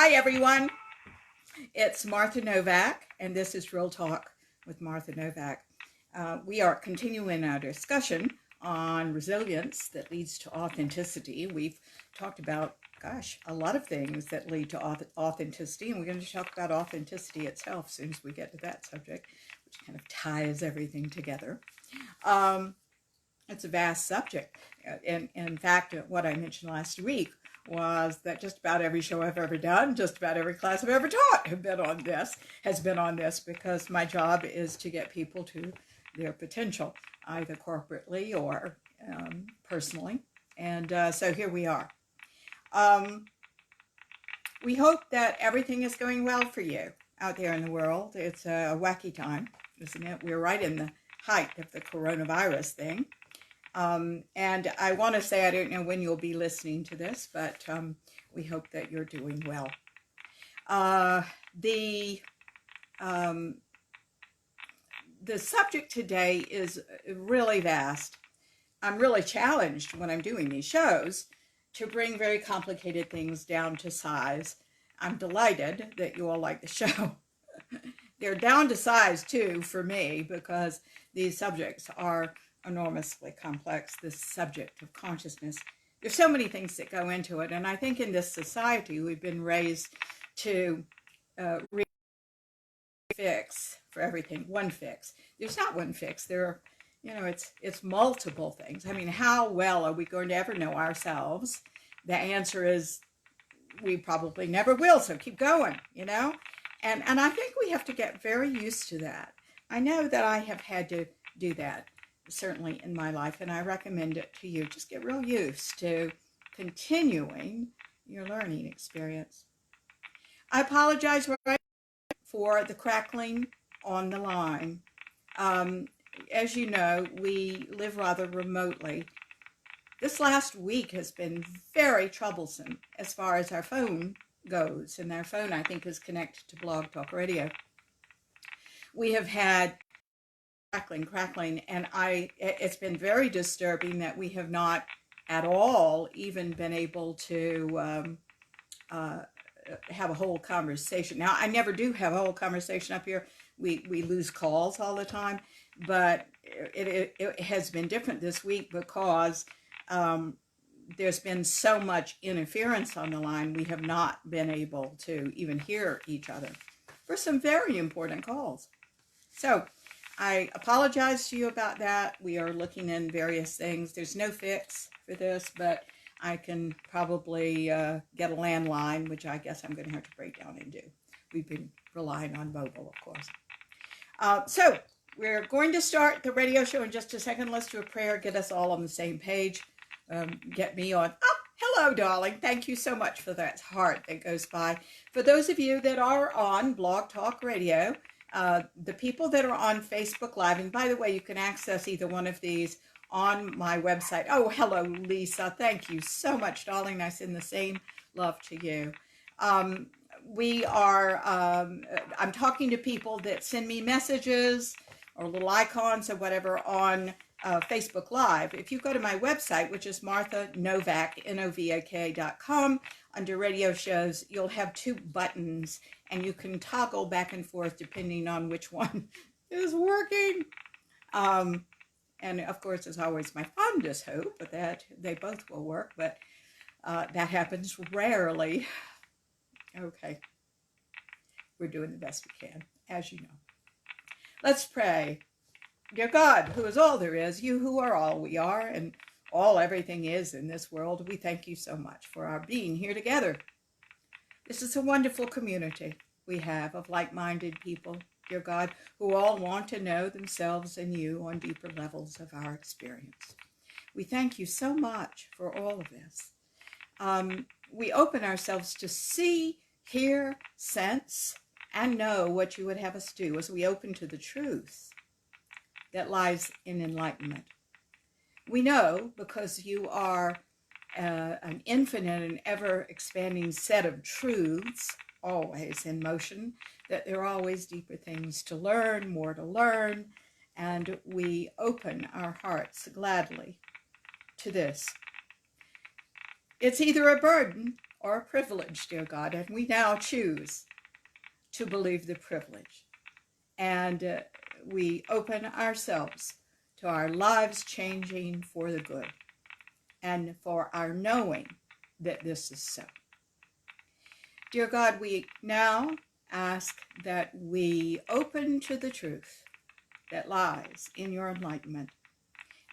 Hi, everyone. It's Martha Novak, and this is Real Talk with Martha Novak. We are continuing our discussion on resilience that leads to authenticity. We've talked about, a lot of things that lead to authenticity, and we're going to talk about authenticity itself as soon as we get to that subject, which kind of ties everything together. It's a vast subject. In fact, what I mentioned last week was that just about every show I've ever done, just about every class I've ever taught has been on this, because my job is to get people to their potential, either corporately or personally. And so here we are. We hope that everything is going well for you out there in the world. It's a wacky time, isn't it? We're right in the height of the coronavirus thing. And I want to say, I don't know when you'll be listening to this, but we hope that you're doing well. The subject today is really vast. I'm really challenged when I'm doing these shows to bring very complicated things down to size. I'm delighted that you all like the show. They're down to size too for me, because these subjects are enormously complex. This subject of consciousness, there's so many things that go into it, and I think in this society we've been raised to fix for everything. One fix. There's not one fix. There are, it's multiple things. I mean, how well are we going to ever know ourselves? The answer is we probably never will, so keep going, and I think we have to get very used to that. I know that I have had to do that, certainly in my life, and I recommend it to you. Just get real used to continuing your learning experience. I apologize for the crackling on the line. As you know, we live rather remotely. This last week has been very troublesome as far as our phone goes, and our phone, I think, is connected to Blog Talk Radio. We have had crackling, and it's been very disturbing that we have not at all even been able to have a whole conversation. Now, I never do have a whole conversation up here. We lose calls all the time, but it has been different this week because there's been so much interference on the line. We have not been able to even hear each other for some very important calls. So I apologize to you about that. We are looking in various things. There's no fix for this, but I can probably get a landline, which I guess I'm going to have to break down and do. We've been relying on mobile, of course. So we're going to start the radio show in just a second. Let's do a prayer, get us all on the same page, get me on. Oh, hello, darling. Thank you so much for that heart that goes by. For those of you that are on Blog Talk Radio, the people that are on Facebook Live, and by the way, you can access either one of these on my website. Oh, hello, Lisa. Thank you so much, darling. I send the same love to you. I'm talking to people that send me messages or little icons or whatever on Facebook Live. If you go to my website, which is Martha Novak, Novak.com, under radio shows, you'll have two buttons, and you can toggle back and forth depending on which one is working. And of course, it's always my fondest hope that they both will work, but that happens rarely. Okay, we're doing the best we can, as you know. Let's pray. Dear God, who is all there is, you who are all we are, and all everything is in this world, we thank you so much for our being here together. This is a wonderful community we have of like-minded people, dear God, who all want to know themselves and you on deeper levels of our experience. We thank you so much for all of this. We open ourselves to see, hear, sense, and know what you would have us do as we open to the truth that lies in enlightenment. We know, because you are an infinite and ever-expanding set of truths, always in motion, that there are always deeper things to learn, more to learn, and we open our hearts gladly to this. It's either a burden or a privilege, dear God, and we now choose to believe the privilege. And we open ourselves to our lives changing for the good and for our knowing that this is so. Dear God, we now ask that we open to the truth that lies in your enlightenment,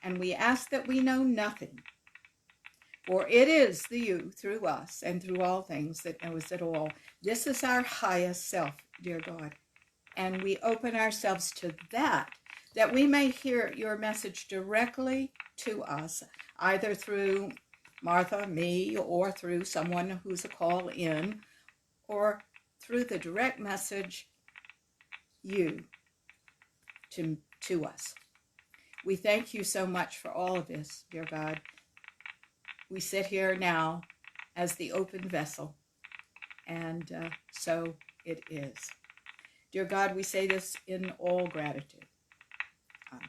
and we ask that we know nothing, for it is the you through us and through all things that knows it all. This is our highest self, dear God, and we open ourselves to that we may hear your message directly to us, either through Martha, me, or through someone who's a call in, or through the direct message, you, to us. We thank you so much for all of this, dear God. We sit here now as the open vessel, and so it is. Dear God, we say this in all gratitude. Amen.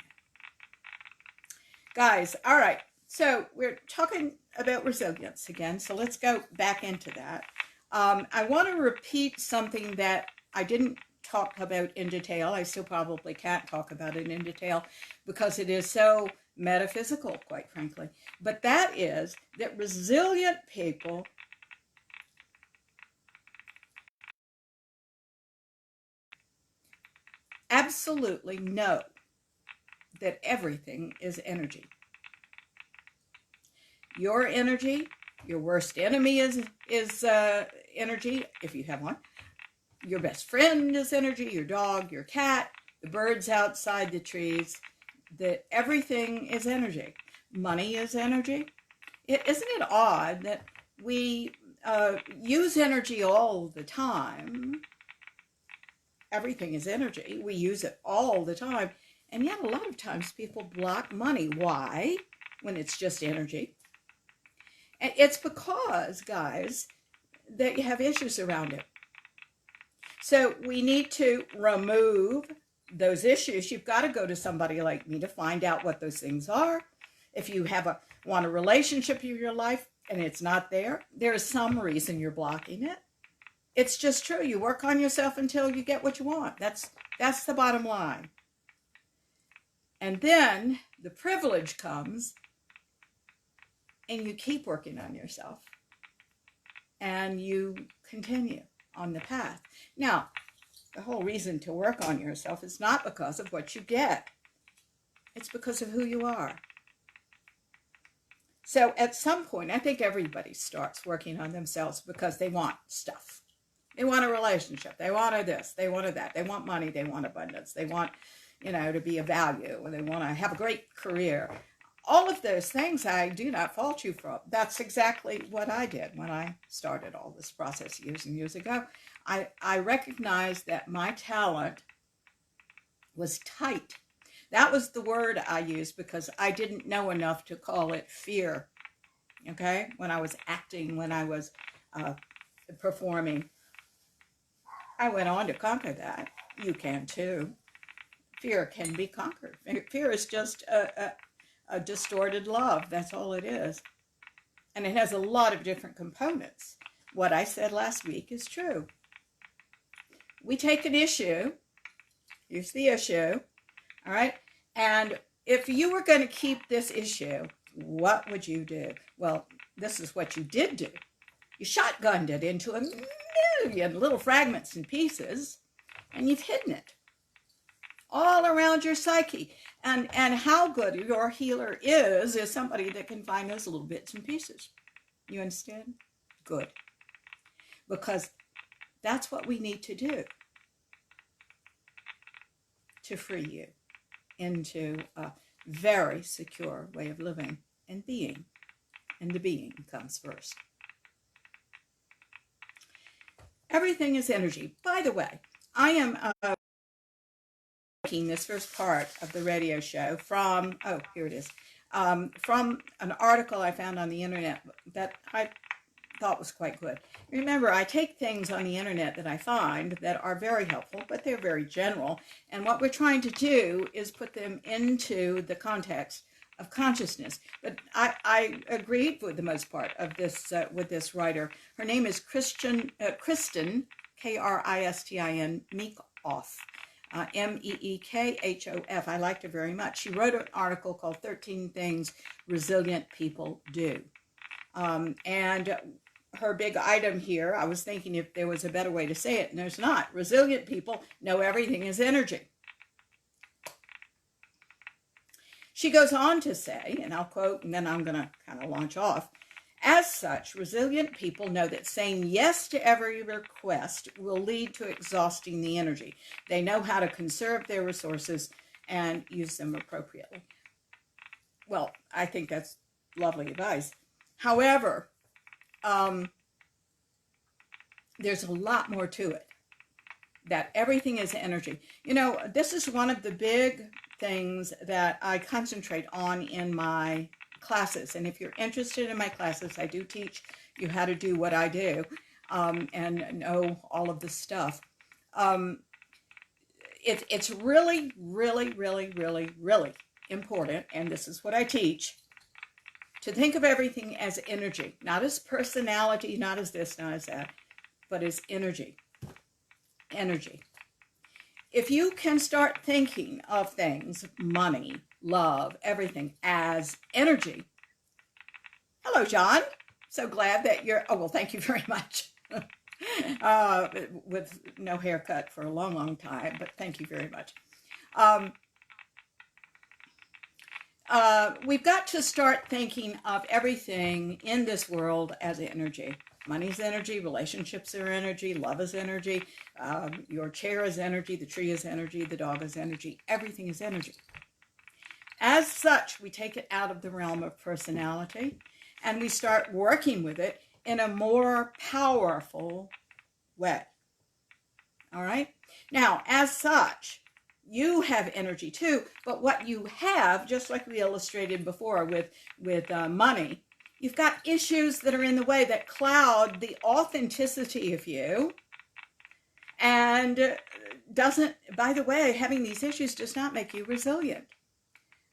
Guys, all right, so we're talking about resilience again, so let's go back into that. I want to repeat something that I didn't talk about in detail. I still probably can't talk about it in detail because it is so metaphysical, quite frankly. But that is that resilient people absolutely know that everything is energy. Your energy, your worst enemy is energy, if you have one. Your best friend is energy, your dog, your cat, the birds outside the trees, that everything is energy. Money is energy. Isn't it odd that we use energy all the time? Everything is energy. We use it all the time. And yet a lot of times people block money. Why? When it's just energy. And it's because, guys, that you have issues around it. So we need to remove those issues. You've got to go to somebody like me to find out what those things are. If you want a relationship in your life and it's not there, there is some reason you're blocking it. It's just true. You work on yourself until you get what you want. That's the bottom line. And then the privilege comes and you keep working on yourself and you continue on the path. Now, the whole reason to work on yourself is not because of what you get. It's because of who you are. So at some point, I think everybody starts working on themselves because they want stuff. They want a relationship. They want this. They want that. They want money. They want abundance. They want, to be of value. And they want to have a great career. All of those things I do not fault you for. That's exactly what I did when I started all this process years and years ago. I recognized that my talent was tight. That was the word I used because I didn't know enough to call it fear. Okay? When I was acting, when I was performing. I went on to conquer that. You can too. Fear can be conquered. Fear is just a distorted love. That's all it is. And it has a lot of different components. What I said last week is true. We take an issue. Here's the issue. All right. And if you were going to keep this issue, what would you do? Well, this is what you did do. You shotgunned it into a million little fragments and pieces, and you've hidden it all around your psyche. And how good your healer is somebody that can find those little bits and pieces. You understand? Good. Because that's what we need to do to free you into a very secure way of living and being. And the being comes first. Everything is energy. By the way, I am making this first part of the radio show from, here it is, from an article I found on the internet that I thought was quite good. Remember, I take things on the internet that I find that are very helpful, but they're very general. And what we're trying to do is put them into the context of consciousness. But I agreed with the most part of this with this writer. Her name is Kristen, Kristin Meekhoff. Meekhof. I liked her very much. She wrote an article called 13 Things Resilient People Do. And her big item here, I was thinking if there was a better way to say it, and there's not. Resilient people know everything is energy. She goes on to say, and I'll quote, and then I'm going to kind of launch off. As such, resilient people know that saying yes to every request will lead to exhausting the energy. They know how to conserve their resources and use them appropriately. Well, I think that's lovely advice. However, there's a lot more to it, that everything is energy. You know, this is one of the big things that I concentrate on in my classes. And if you're interested in my classes, I do teach you how to do what I do and know all of this stuff. It's really, really, really, really, really important, and this is what I teach, to think of everything as energy, not as personality, not as this, not as that, but as energy. Energy. If you can start thinking of things, money, love, everything, as energy. Hello, John. So glad that you're, oh, well, thank you very much. With no haircut for a long, long time, but thank you very much. We've got to start thinking of everything in this world as energy. Money's energy, relationships are energy, love is energy, your chair is energy, the tree is energy, the dog is energy, everything is energy. As such, we take it out of the realm of personality and we start working with it in a more powerful way. All right? Now, as such, you have energy too, but what you have, just like we illustrated before with money, you've got issues that are in the way that cloud the authenticity of you, and doesn't, by the way, having these issues does not make you resilient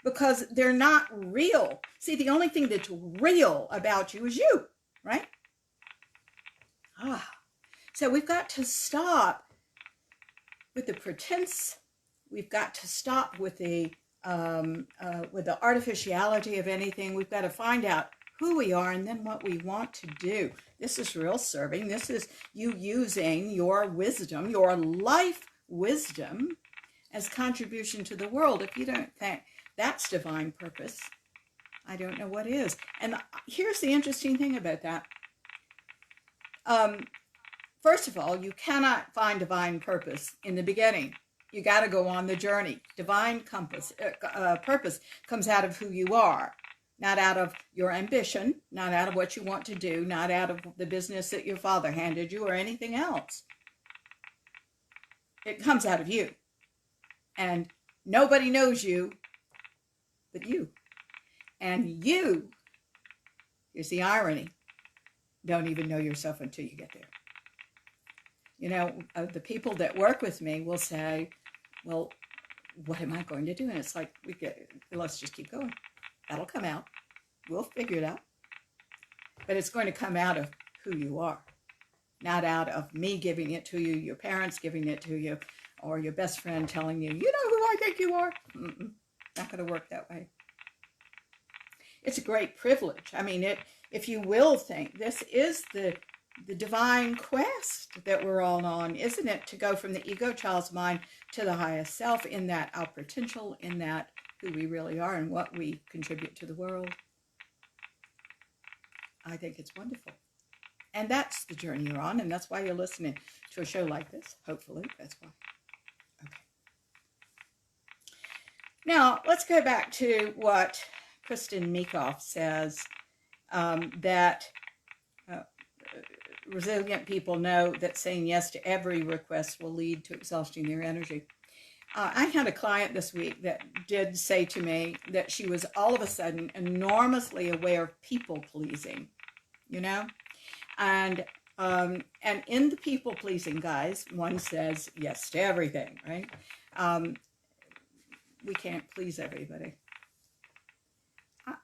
because they're not real. See, the only thing that's real about you is you, right? So we've got to stop with the pretense. We've got to stop with the artificiality of anything. We've got to find out who we are and then what we want to do. This is real serving. This is you using your wisdom, your life wisdom, as contribution to the world. If you don't think that's divine purpose, I don't know what is. And here's the interesting thing about that. First of all, you cannot find divine purpose in the beginning. You got to go on the journey. Divine purpose comes out of who you are, not out of your ambition, not out of what you want to do, not out of the business that your father handed you or anything else. It comes out of you. And nobody knows you but you. And you, here's the irony, don't even know yourself until you get there. You know, the people that work with me will say, well, what am I going to do? And it's like, let's just keep going. That'll come out. We'll figure it out. But it's going to come out of who you are, not out of me giving it to you, your parents giving it to you, or your best friend telling you, you know who I think you are? Not going to work that way. It's a great privilege. I mean, if you will think, this is the divine quest that we're all on, isn't it? To go from the ego child's mind to the highest self, in that our potential, in that who we really are and what we contribute to the world. I think it's wonderful. And that's the journey you're on, and that's why you're listening to a show like this. Hopefully, that's why. Okay. Now, let's go back to what Kristin Meekhoff says, that resilient people know that saying yes to every request will lead to exhausting their energy. I had a client this week that did say to me that she was all of a sudden enormously aware of people pleasing, you know, and in the people pleasing, guys, one says yes to everything, right? We can't please everybody.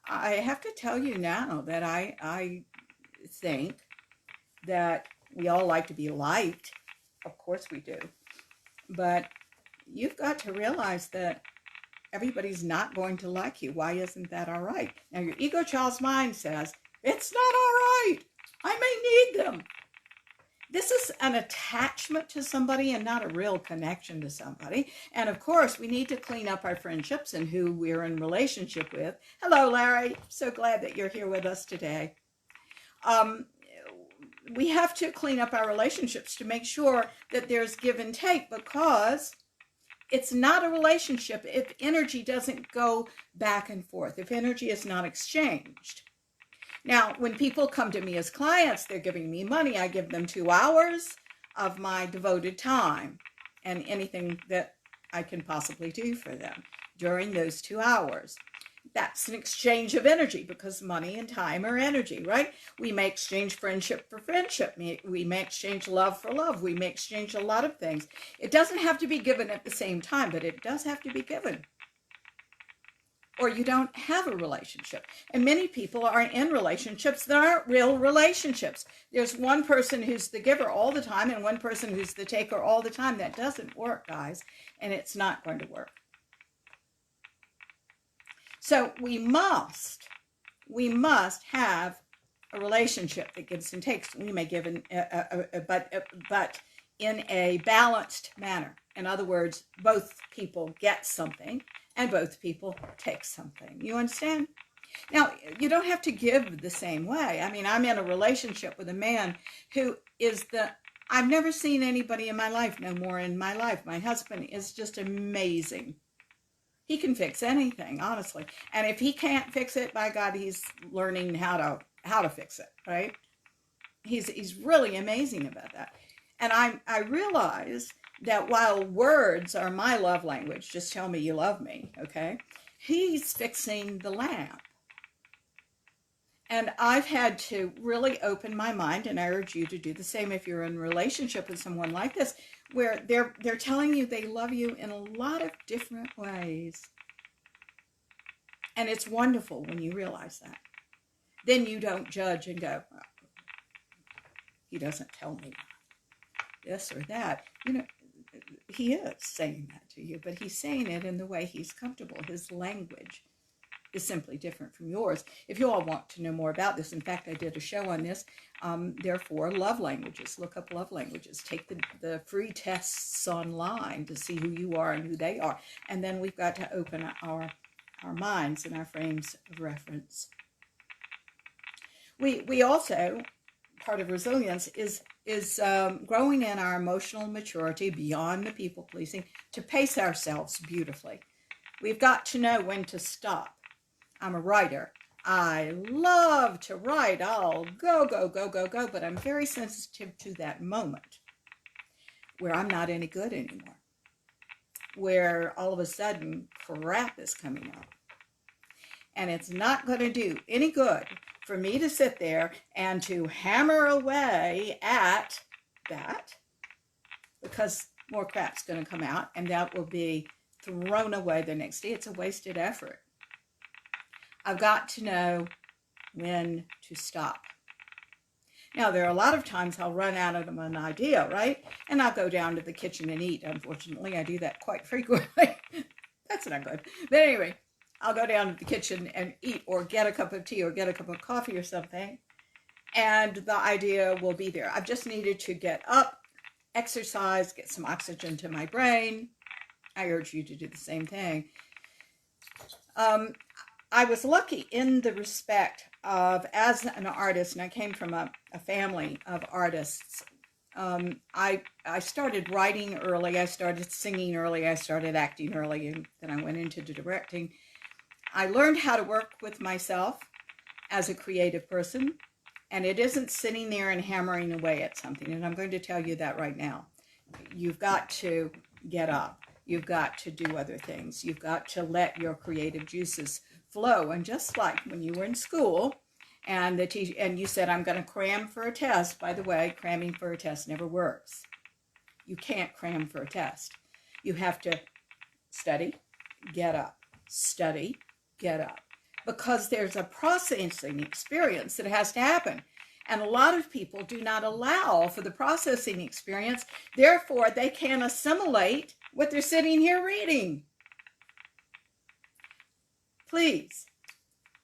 I have to tell you now that I think that we all like to be liked. Of course we do. But you've got to realize that everybody's not going to like you. Why isn't that all right? Now, your ego child's mind says, it's not all right. I may need them. This is an attachment to somebody and not a real connection to somebody. And of course, we need to clean up our friendships and who we're in relationship with. Hello, Larry. So glad that you're here with us today. We have to clean up our relationships to make sure that there's give and take, because it's not a relationship if energy doesn't go back and forth, if energy is not exchanged. Now, when people come to me as clients, they're giving me money. I give them 2 hours of my devoted time and anything that I can possibly do for them during those 2 hours. That's an exchange of energy, because money and time are energy, right? We may exchange friendship for friendship. We may exchange love for love. We may exchange a lot of things. It doesn't have to be given at the same time, but it does have to be given, or you don't have a relationship. And many people are in relationships that aren't real relationships. There's one person who's the giver all the time and one person who's the taker all the time. That doesn't work, guys, and it's not going to work. So we must have a relationship that gives and takes. We may give, but in a balanced manner. In other words, both people get something and both people take something. You understand? Now, you don't have to give the same way. I mean, I'm in a relationship with a man who is I've never seen anybody in my life, no more in my life. My husband is just amazing. He can fix anything, honestly. And if he can't fix it, by God, he's learning how to fix it, right? He's really amazing about that. And I realize that while words are my love language, just tell me you love me, okay? He's fixing the lamp. And I've had to really open my mind, and I urge you to do the same if you're in a relationship with someone like this, where they're telling you they love you in a lot of different ways. And it's wonderful when you realize that. Then you don't judge and go, well, he doesn't tell me this or that. You know, he is saying that to you, but he's saying it in the way he's comfortable. His language is simply different from yours. If you all want to know more about this, in fact, I did a show on this. There are 4 love languages. Look up love languages. Take the free tests online to see who you are and who they are. And then we've got to open our minds and our frames of reference. We also, part of resilience is growing in our emotional maturity beyond the people pleasing to pace ourselves beautifully. We've got to know when to stop. I'm a writer. I love to write. I'll go, but I'm very sensitive to that moment where I'm not any good anymore, where all of a sudden crap is coming up. And it's not going to do any good for me to sit there and to hammer away at that, because more crap's going to come out and that will be thrown away the next day. It's a wasted effort. I've got to know when to stop. Now, there are a lot of times I'll run out of an idea, right? And I'll go down to the kitchen and eat. Unfortunately, I do that quite frequently. That's not good. But anyway, I'll go down to the kitchen and eat, or get a cup of tea or get a cup of coffee or something. And the idea will be there. I've just needed to get up, exercise, get some oxygen to my brain. I urge you to do the same thing. I was lucky in the respect of, as an artist, and I came from a family of artists. I started writing early, I started singing early, I started acting early, and then I went into directing. I learned how to work with myself as a creative person, and it isn't sitting there and hammering away at something, and I'm going to tell you that right now. You've got to get up. You've got to do other things. You've got to let your creative juices flow. And just like when you were in school and the teacher, and you said, I'm going to cram for a test. By the way, cramming for a test never works. You can't cram for a test. You have to study, get up, study, get up. because there's a processing experience that has to happen. And a lot of people do not allow for the processing experience. Therefore, they can't assimilate what they're sitting here reading. Please,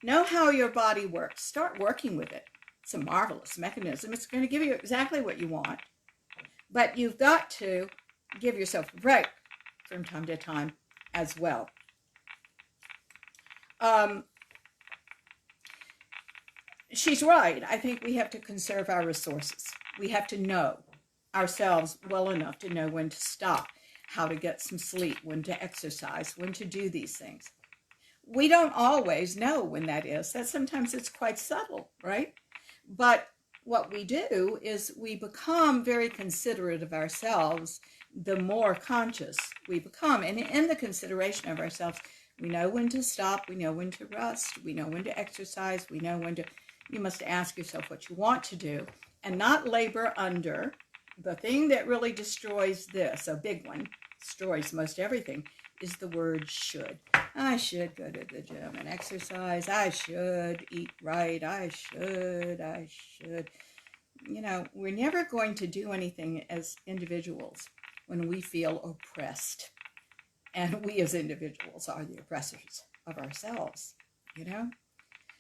know how your body works. Start working with it. It's a marvelous mechanism. It's going to give you exactly what you want. But you've got to give yourself a break from time to time as well. She's right. I think we have to conserve our resources. We have to know ourselves well enough to know when to stop, how to get some sleep, when to exercise, when to do these things. We don't always know when that is. That sometimes it's quite subtle, right? But what we do is we become very considerate of ourselves the more conscious we become. And in the consideration of ourselves, we know when to stop, we know when to rest, we know when to exercise, we know when to... You must ask yourself what you want to do and not labor under the thing that really destroys this, a big one, destroys most everything, is the word should. I should go to the gym and exercise. I should eat right. I should. You know, we're never going to do anything as individuals when we feel oppressed. And we as individuals are the oppressors of ourselves, you know?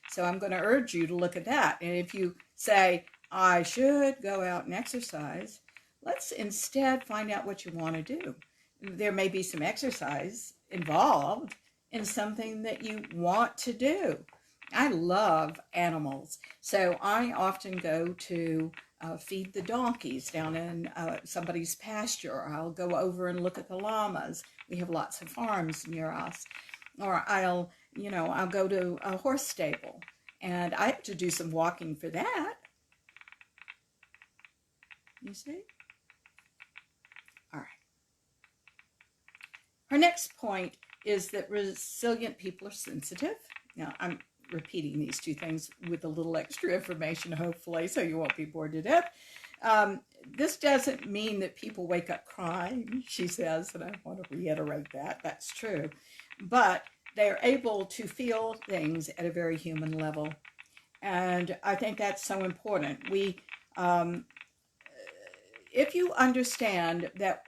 So I'm going to urge you to look at that. And if you say, I should go out and exercise, let's instead find out what you want to do. There may be some exercise involved in something that you want to do. I love animals. So I often go to feed the donkeys down in somebody's pasture. Or I'll go over and look at the llamas. We have lots of farms near us. Or I'll go to a horse stable, and I have to do some walking for that. You see? All right. Our next point is that resilient people are sensitive. Now, I'm repeating these two things with a little extra information, hopefully, so you won't be bored to death. This doesn't mean that people wake up crying, she says, and I want to reiterate that. That's true. But they're able to feel things at a very human level. And I think that's so important. If you understand that,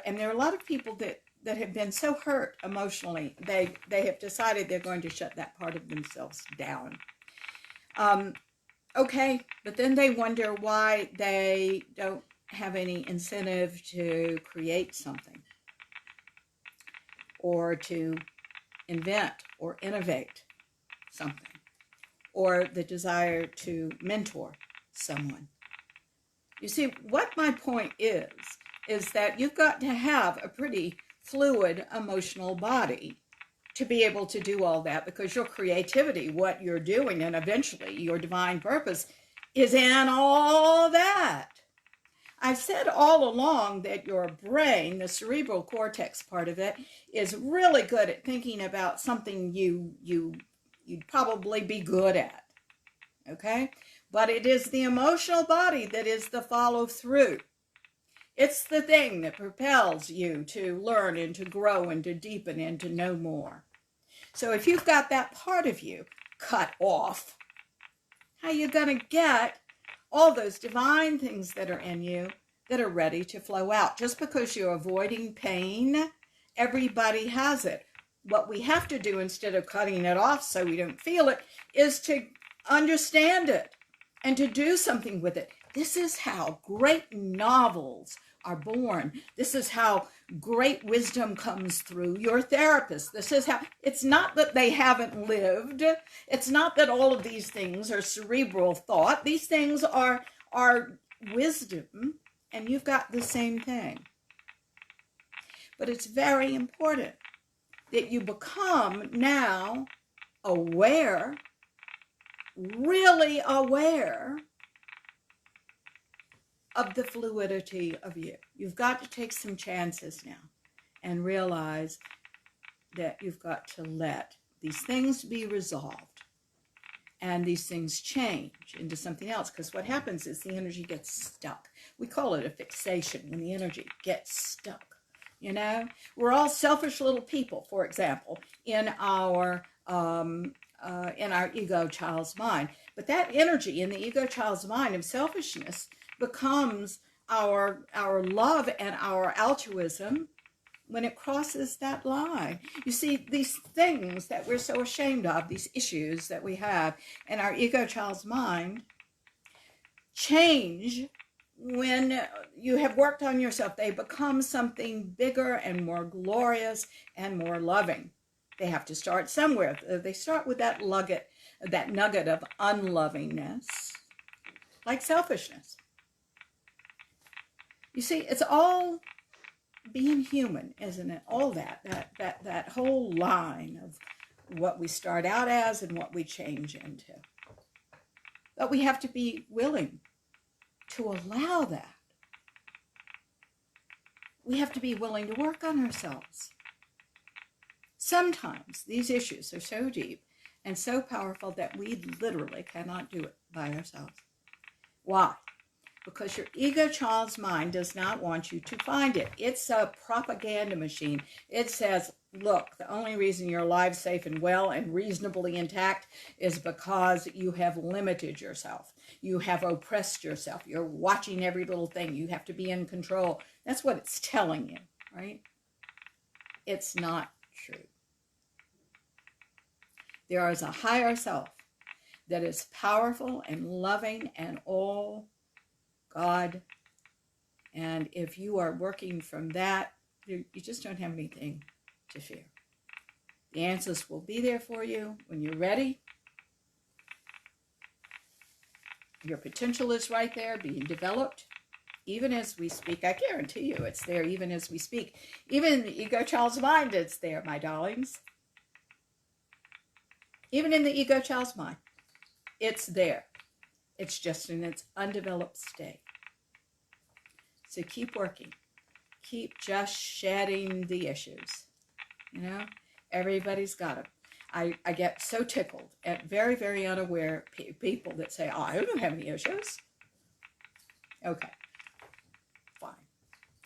and there are a lot of people that have been so hurt emotionally, they have decided they're going to shut that part of themselves down. Okay, but then they wonder why they don't have any incentive to create something or to invent or innovate something, or the desire to mentor someone. You see, what my point is that you've got to have a pretty fluid emotional body to be able to do all that, because your creativity, what you're doing, and eventually your divine purpose is in all that. I've said all along that your brain, the cerebral cortex part of it, is really good at thinking about something you'd probably be good at, okay? But it is the emotional body that is the follow-through. It's the thing that propels you to learn and to grow and to deepen and to know more. So if you've got that part of you cut off, how are you going to get all those divine things that are in you that are ready to flow out? Just because you're avoiding pain, everybody has it. What we have to do, instead of cutting it off so we don't feel it, is to understand it and to do something with it. This is how great novels are born. This is how great wisdom comes through your therapist. This is how, it's not that they haven't lived. It's not that all of these things are cerebral thought. These things are wisdom, and you've got the same thing. But it's very important that you become now aware, really aware of the fluidity of you. You've got to take some chances now and realize that you've got to let these things be resolved and these things change into something else. Because what happens is the energy gets stuck. We call it a fixation, when the energy gets stuck. You know, we're all selfish little people, for example, in our in our ego child's mind. But that energy in the ego child's mind of selfishness becomes our love and our altruism when it crosses that line. You see, these things that we're so ashamed of, these issues that we have in our ego child's mind, change when you have worked on yourself. They become something bigger and more glorious and more loving. They have to start somewhere. They start with that nugget of unlovingness, like selfishness. You see, it's all being human, isn't it? All that whole line of what we start out as and what we change into. But we have to be willing to allow that. We have to be willing to work on ourselves. Sometimes these issues are so deep and so powerful that we literally cannot do it by ourselves. Why? Because your ego child's mind does not want you to find it. It's a propaganda machine. It says, look, the only reason you're alive, safe and well and reasonably intact is because you have limited yourself. You have oppressed yourself. You're watching every little thing. You have to be in control. That's what it's telling you, right? It's not true. There is a higher self that is powerful and loving and all God. And if you are working from that, you just don't have anything to fear. The answers will be there for you when you're ready. Your potential is right there, being developed, even as we speak. I guarantee you it's there even as we speak. Even in the ego child's mind, it's there, my darlings. Even in the ego child's mind, it's there. It's just in its undeveloped state. So keep working. Keep just shedding the issues. You know, everybody's got them. I get so tickled at very, very unaware people that say, oh, I don't have any issues. Okay, fine.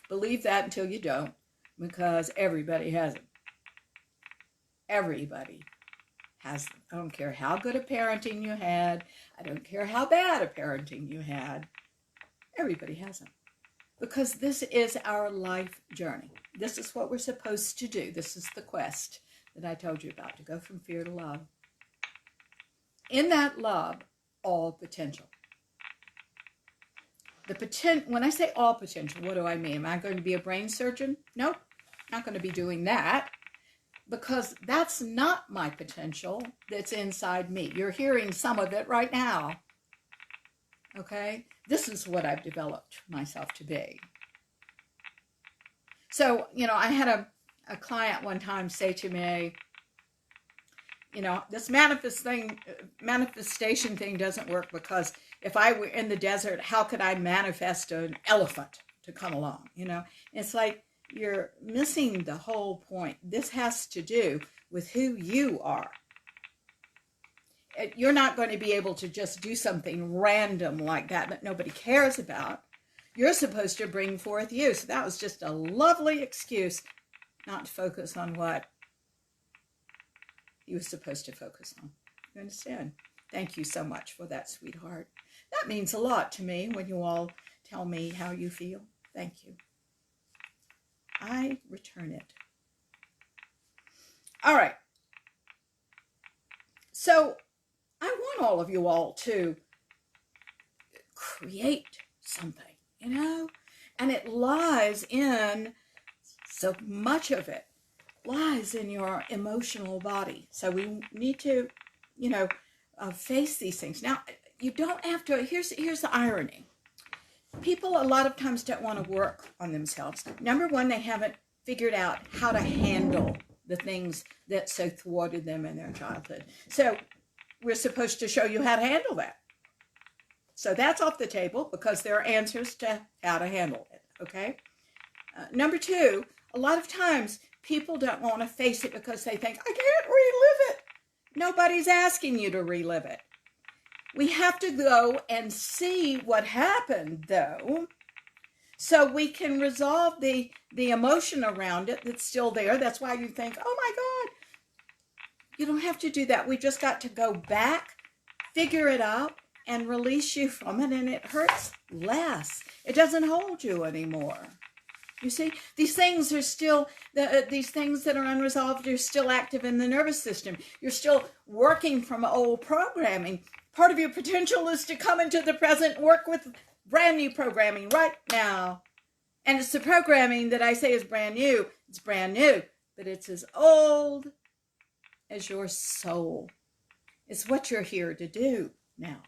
Believe that until you don't, because everybody has them. Everybody has them. I don't care how good a parenting you had. I don't care how bad a parenting you had. Everybody has them. Because this is our life journey. This is what we're supposed to do. This is the quest that I told you about, to go from fear to love. In that love, all potential. When I say all potential, what do I mean? Am I going to be a brain surgeon? Nope, not going to be doing that. Because that's not my potential that's inside me. You're hearing some of it right now. Okay? This is what I've developed myself to be. So, you know, I had a client one time say to me, you know, this manifestation thing doesn't work, because if I were in the desert, how could I manifest an elephant to come along? You know, it's like, you're missing the whole point. This has to do with who you are. You're not going to be able to just do something random like that nobody cares about. You're supposed to bring forth you. So that was just a lovely excuse not to focus on what he was supposed to focus on. You understand? Thank you so much for that, sweetheart. That means a lot to me when you all tell me how you feel. Thank you. I return it. All right. So I want all of you all to create something, you know, and it lies in, so much of it lies in your emotional body. So we need to, you know, face these things. Now, you don't have to, here's the irony. People a lot of times don't want to work on themselves. Number one, they haven't figured out how to handle the things that so thwarted them in their childhood. So we're supposed to show you how to handle that. So that's off the table, because there are answers to how to handle it, okay? Number two, a lot of times people don't want to face it because they think, I can't relive it. Nobody's asking you to relive it. We have to go and see what happened, though, so we can resolve the emotion around it that's still there. That's why you think, oh my God, You don't have to do that. We just got to go back, figure it out, and release you from it, and it hurts less. It doesn't hold you anymore. You see, these things are still, these things that are unresolved are still active in the nervous system. You're still working from old programming. Part of your potential is to come into the present, work with brand new programming right now. And it's the programming that I say is brand new. It's brand new, but it's as old as your soul. It's what you're here to do now.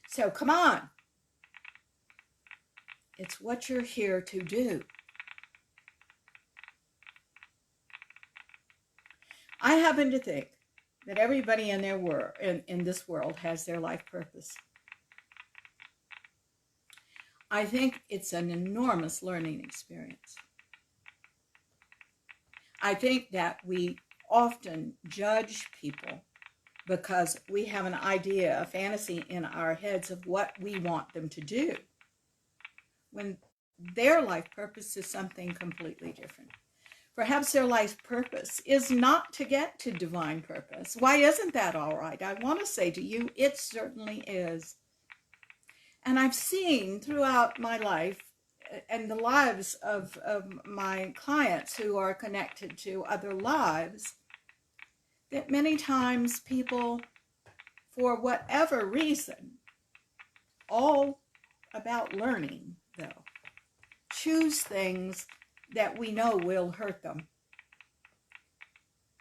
So come on. It's what you're here to do. I happen to think that everybody in their world, in this world, has their life purpose. I think it's an enormous learning experience. I think that we often judge people because we have an idea, a fantasy in our heads of what we want them to do, when their life purpose is something completely different. Perhaps their life purpose is not to get to divine purpose. Why isn't that all right? I want to say to you, it certainly is. And I've seen throughout my life and the lives of my clients who are connected to other lives, that many times people, for whatever reason, all about learning though, choose things that we know will hurt them.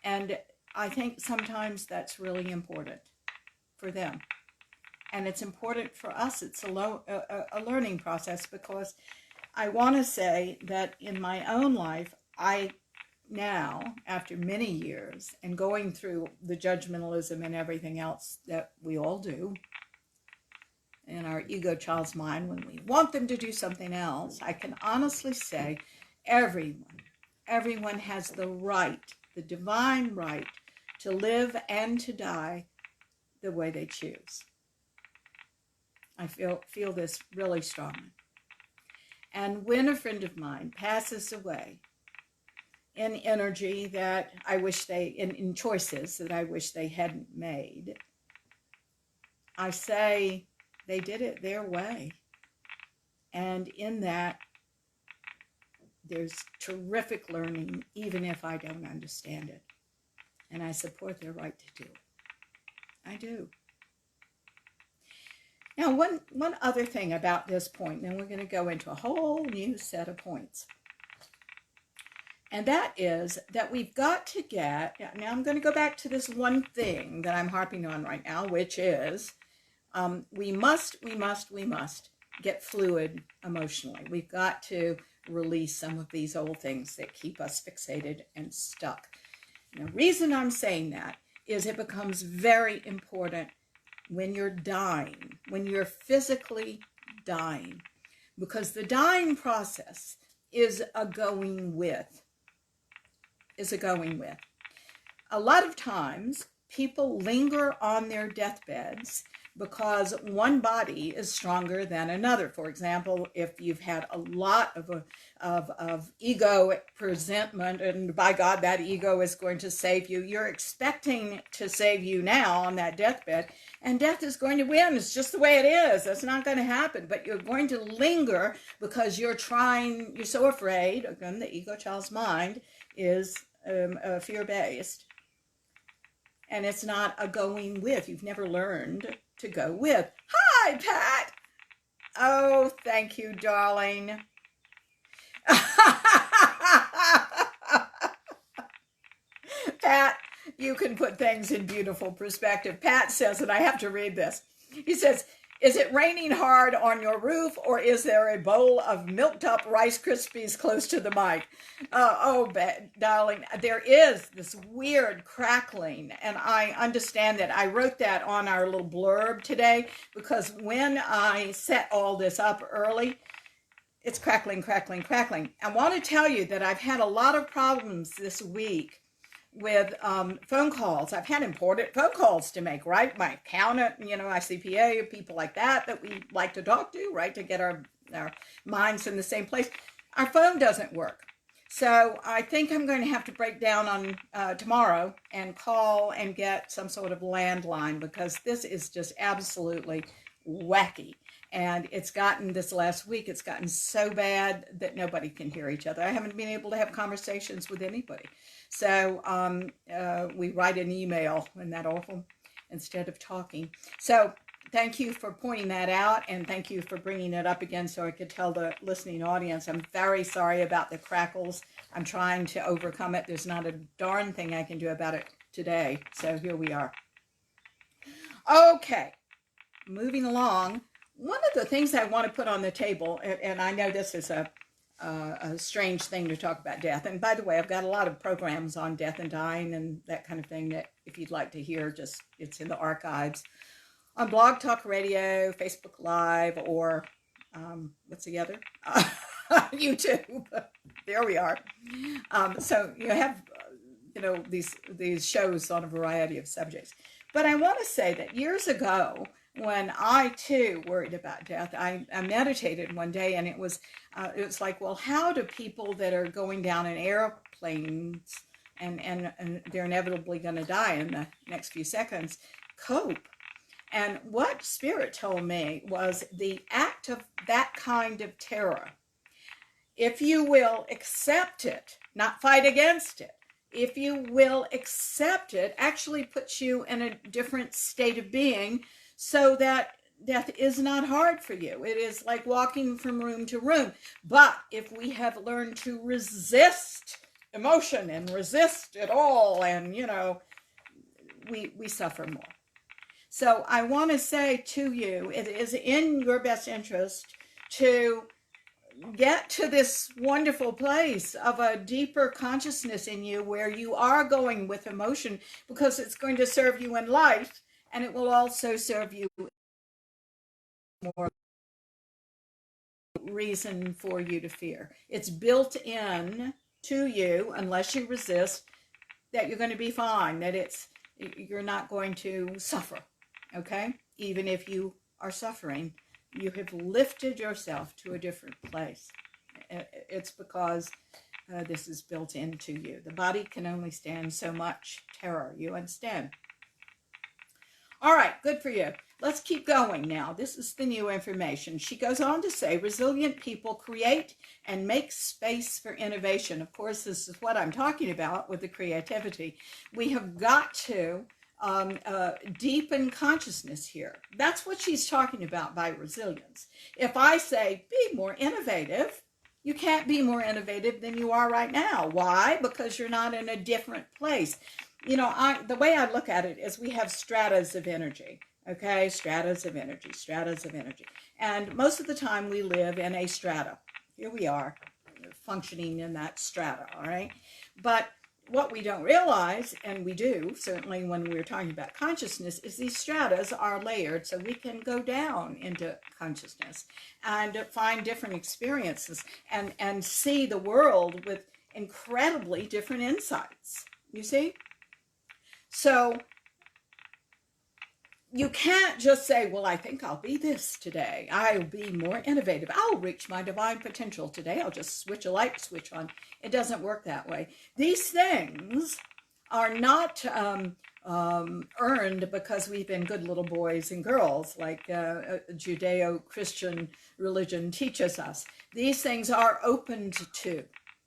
And I think sometimes that's really important for them. And it's important for us. It's a learning process, because I want to say that in my own life, I now, after many years and going through the judgmentalism and everything else that we all do in our ego child's mind when we want them to do something else, I can honestly say everyone has the right, the divine right, to live and to die the way they choose. I feel this really strongly. And when a friend of mine passes away in energy that I wish in choices that I wish they hadn't made, I say they did it their way. And in that, there's terrific learning, even if I don't understand it. And I support their right to do it. I do. Now, one other thing about this point, and then we're going to go into a whole new set of points. And that is that we've got to get, now I'm going to go back to this one thing that I'm harping on right now, which is we must get fluid emotionally. We've got to release some of these old things that keep us fixated and stuck. And the reason I'm saying that is it becomes very important when you're dying, when you're physically dying, because the dying process is a going with. A lot of times people linger on their deathbeds because one body is stronger than another. For example, if you've had a lot of ego presentment, and by God, that ego is going to save you, you're expecting to save you now on that deathbed, and death is going to win. It's just the way it is. That's not going to happen. But you're going to linger because you're so afraid. Again, the ego child's mind is fear-based. And it's not a going with. You've never learned to go with. Hi, Pat. Oh, thank you, darling. Pat, you can put things in beautiful perspective. Pat says, and I have to read this. He says, is it raining hard on your roof, or is there a bowl of milked up Rice Krispies close to the mic? Darling, there is this weird crackling, and I understand that. I wrote that on our little blurb today, because when I set all this up early, it's crackling. I want to tell you that I've had a lot of problems this week with phone calls. I've had important phone calls to make, right? My accountant, my CPA, people like that we like to talk to, right? To get our minds in the same place. Our phone doesn't work. So I think I'm going to have to break down on tomorrow and call and get some sort of landline, because this is just absolutely wacky. And it's gotten, this last week, it's gotten so bad that nobody can hear each other. I haven't been able to have conversations with anybody. So we write an email, isn't that awful, instead of talking. So thank you for pointing that out, and thank you for bringing it up again so I could tell the listening audience. I'm very sorry about the crackles. I'm trying to overcome it. There's not a darn thing I can do about it today. So here we are. Okay, moving along. One of the things I want to put on the table, and I know this is a strange thing to talk about death. And by the way, I've got a lot of programs on death and dying and that kind of thing that if you'd like to hear, just it's in the archives on Blog Talk Radio, Facebook Live, or what's the other? YouTube. There we are. So you have, these shows on a variety of subjects. But I want to say that years ago, when I too worried about death, I meditated one day, and it was like, well, how do people that are going down in airplanes and they're inevitably going to die in the next few seconds cope? And what Spirit told me was the act of that kind of terror, if you will accept it, not fight against it, if you will accept it, actually puts you in a different state of being, so that death is not hard for you. It is like walking from room to room. But if we have learned to resist emotion and resist it all, and, we suffer more. So I want to say to you, it is in your best interest to get to this wonderful place of a deeper consciousness in you where you are going with emotion, because it's going to serve you in life, and it will also serve you more reason for you to fear. It's built in to you, unless you resist, that you're going to be fine, that you're not going to suffer, okay? Even if you are suffering, you have lifted yourself to a different place. It's because this is built into you. The body can only stand so much terror, you understand? All right, good for you. Let's keep going now. This is the new information. She goes on to say, resilient people create and make space for innovation. Of course, this is what I'm talking about with the creativity. We have got to deepen consciousness here. That's what she's talking about by resilience. If I say, be more innovative, you can't be more innovative than you are right now. Why? Because you're not in a different place. The way I look at it is we have stratas of energy, okay? Stratas of energy. And most of the time we live in a strata. Here we are, functioning in that strata, all right? But what we don't realize, and we do, certainly when we're talking about consciousness, is these stratas are layered, so we can go down into consciousness and find different experiences and see the world with incredibly different insights, you see? So you can't just say, well, I think I'll be this today. I'll be more innovative. I'll reach my divine potential today. I'll just switch a light switch on. It doesn't work that way. These things are not earned because we've been good little boys and girls, like Judeo-Christian religion teaches us. These things are opened to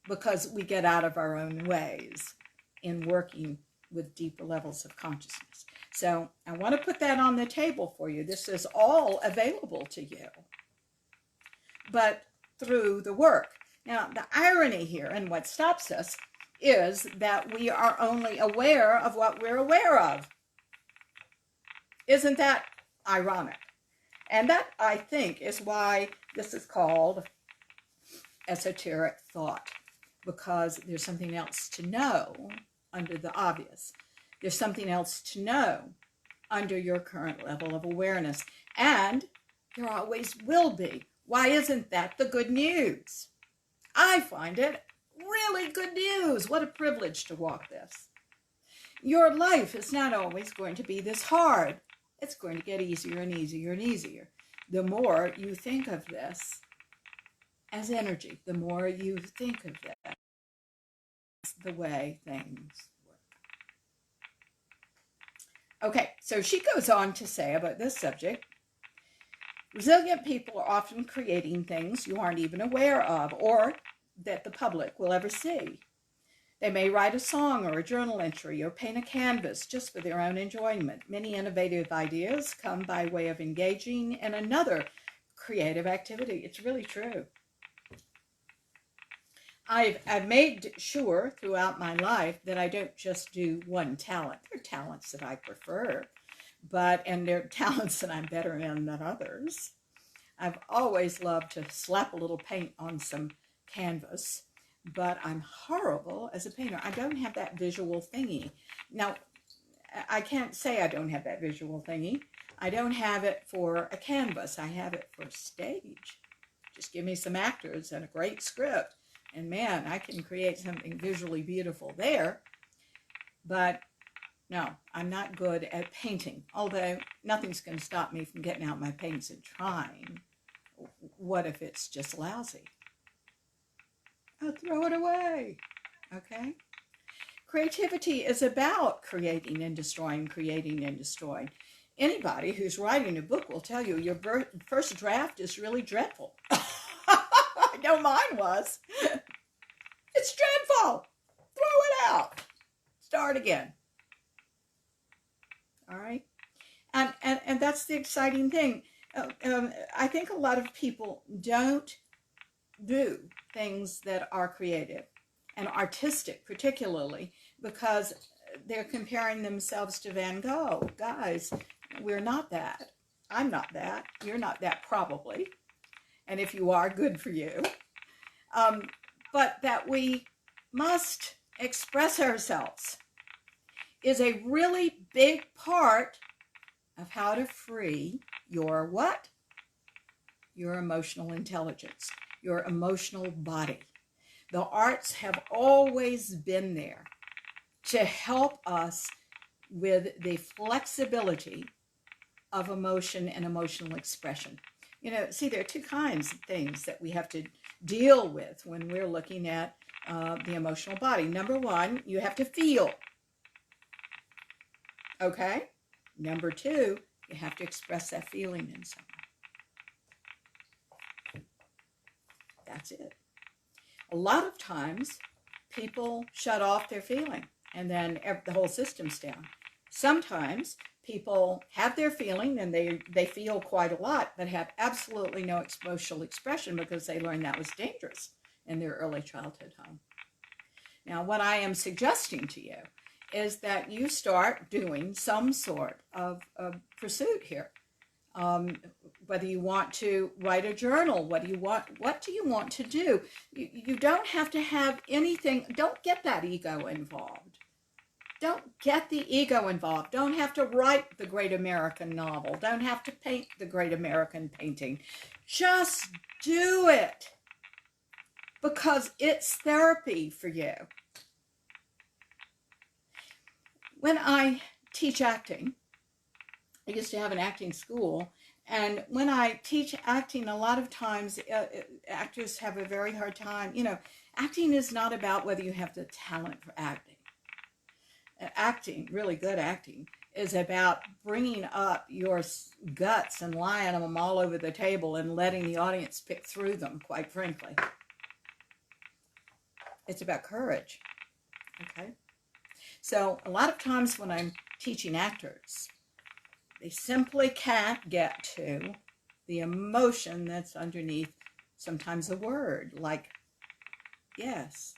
because we get out of our own ways in working with deeper levels of consciousness. So I want to put that on the table for you. This is all available to you, but through the work. Now, the irony here, and what stops us, is that we are only aware of what we're aware of. Isn't that ironic? And that, I think, is why this is called esoteric thought, because there's something else to know under the obvious. There's something else to know under your current level of awareness. And there always will be. Why isn't that the good news? I find it really good news. What a privilege to walk this. Your life is not always going to be this hard. It's going to get easier and easier and easier. The more you think of this as energy, the more you think of that the way things work. Okay, so she goes on to say about this subject, resilient people are often creating things you aren't even aware of or that the public will ever see. They may write a song or a journal entry or paint a canvas just for their own enjoyment. Many innovative ideas come by way of engaging in another creative activity. It's really true. I've made sure throughout my life that I don't just do one talent. There are talents that I prefer, and there are talents that I'm better in than others. I've always loved to slap a little paint on some canvas, but I'm horrible as a painter. I don't have that visual thingy. Now, I can't say I don't have that visual thingy. I don't have it for a canvas. I have it for stage. Just give me some actors and a great script, and man, I can create something visually beautiful there. But no, I'm not good at painting, although nothing's going to stop me from getting out my paints and trying. What if it's just lousy? I'll throw it away, okay? Creativity is about creating and destroying, creating and destroying. Anybody who's writing a book will tell you your first draft is really dreadful. I know mine was. It's dreadful. Throw it out. Start again. All right? And that's the exciting thing. I think a lot of people don't do things that are creative and artistic, particularly because they're comparing themselves to Van Gogh. Guys, we're not that. I'm not that. You're not that, probably. And if you are, good for you. But that we must express ourselves is a really big part of how to free your what? Your emotional intelligence, your emotional body. The arts have always been there to help us with the flexibility of emotion and emotional expression. You know, see, there are two kinds of things that we have to deal with when we're looking at the emotional body. Number one, you have to feel. Okay? Number two, you have to express that feeling in some way. That's it. A lot of times, people shut off their feeling, and then the whole system's down. Sometimes people have their feeling, and they feel quite a lot, but have absolutely no emotional expression because they learned that was dangerous in their early childhood home. Now, what I am suggesting to you is that you start doing some sort of pursuit here. Whether you want to write a journal, what do you want to do? You don't have to have anything. Don't get that ego involved. Don't get the ego involved. Don't have to write the great American novel. Don't have to paint the great American painting. Just do it because it's therapy for you. When I teach acting, I used to have an acting school, and when I teach acting, a lot of times actors have a very hard time. You know, acting is not about whether you have the talent for acting. Acting, really good acting, is about bringing up your guts and lying them all over the table and letting the audience pick through them, quite frankly. It's about courage, okay? So a lot of times when I'm teaching actors, they simply can't get to the emotion that's underneath sometimes a word, like yes.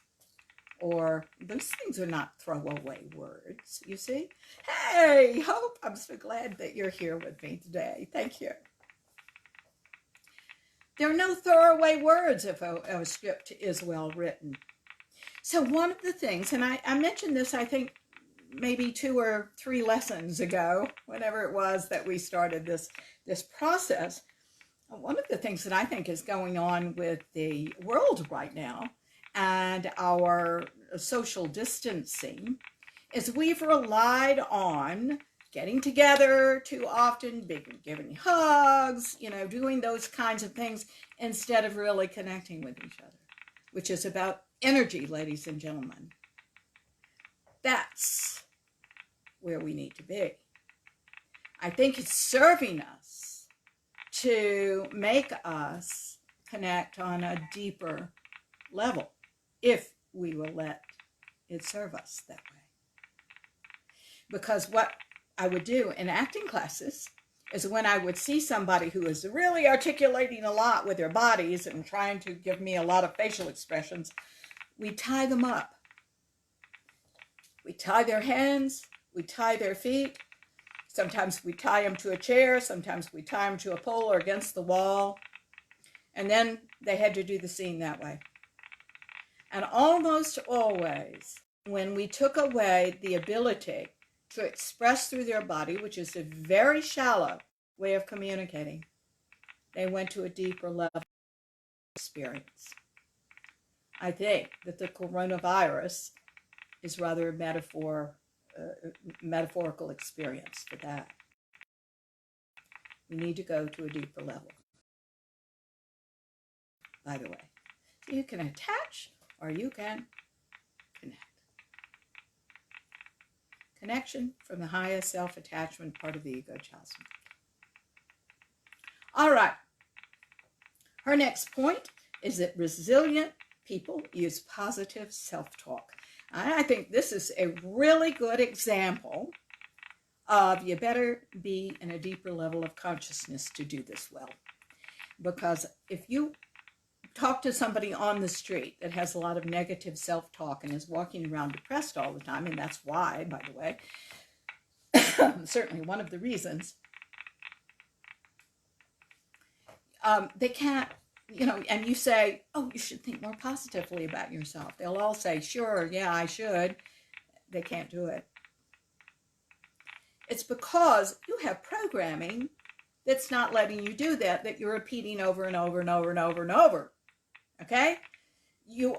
Or those things are not throwaway words, you see? Hey, Hope, I'm so glad that you're here with me today. Thank you. There are no throwaway words if a script is well written. So one of the things, and I mentioned this, I think, maybe 2 or 3 lessons ago, whenever it was that we started this process, one of the things that I think is going on with the world right now and our social distancing is we've relied on getting together too often, giving hugs, doing those kinds of things instead of really connecting with each other, which is about energy, ladies and gentlemen. that's where we need to be. I think it's serving us to make us connect on a deeper level if we will let it serve us that way. Because what I would do in acting classes is when I would see somebody who is really articulating a lot with their bodies and trying to give me a lot of facial expressions, we tie them up. We tie their hands, we tie their feet. Sometimes we tie them to a chair, sometimes we tie them to a pole or against the wall. And then they had to do the scene that way. And almost always, when we took away the ability to express through their body, which is a very shallow way of communicating, they went to a deeper level of experience. I think that the coronavirus is rather a metaphorical experience for that. We need to go to a deeper level, by the way. So you can attach or you can connect. Connection from the highest self-attachment part of the ego chasm. All right. Her next point is that resilient people use positive self-talk. I think this is a really good example of you better be in a deeper level of consciousness to do this well. Because if you talk to somebody on the street that has a lot of negative self-talk and is walking around depressed all the time, and that's why, by the way, certainly one of the reasons, they can't, and you say, oh, you should think more positively about yourself. They'll all say, sure, yeah, I should. They can't do it. It's because you have programming that's not letting you do that you're repeating over and over and over and over and over. Okay? We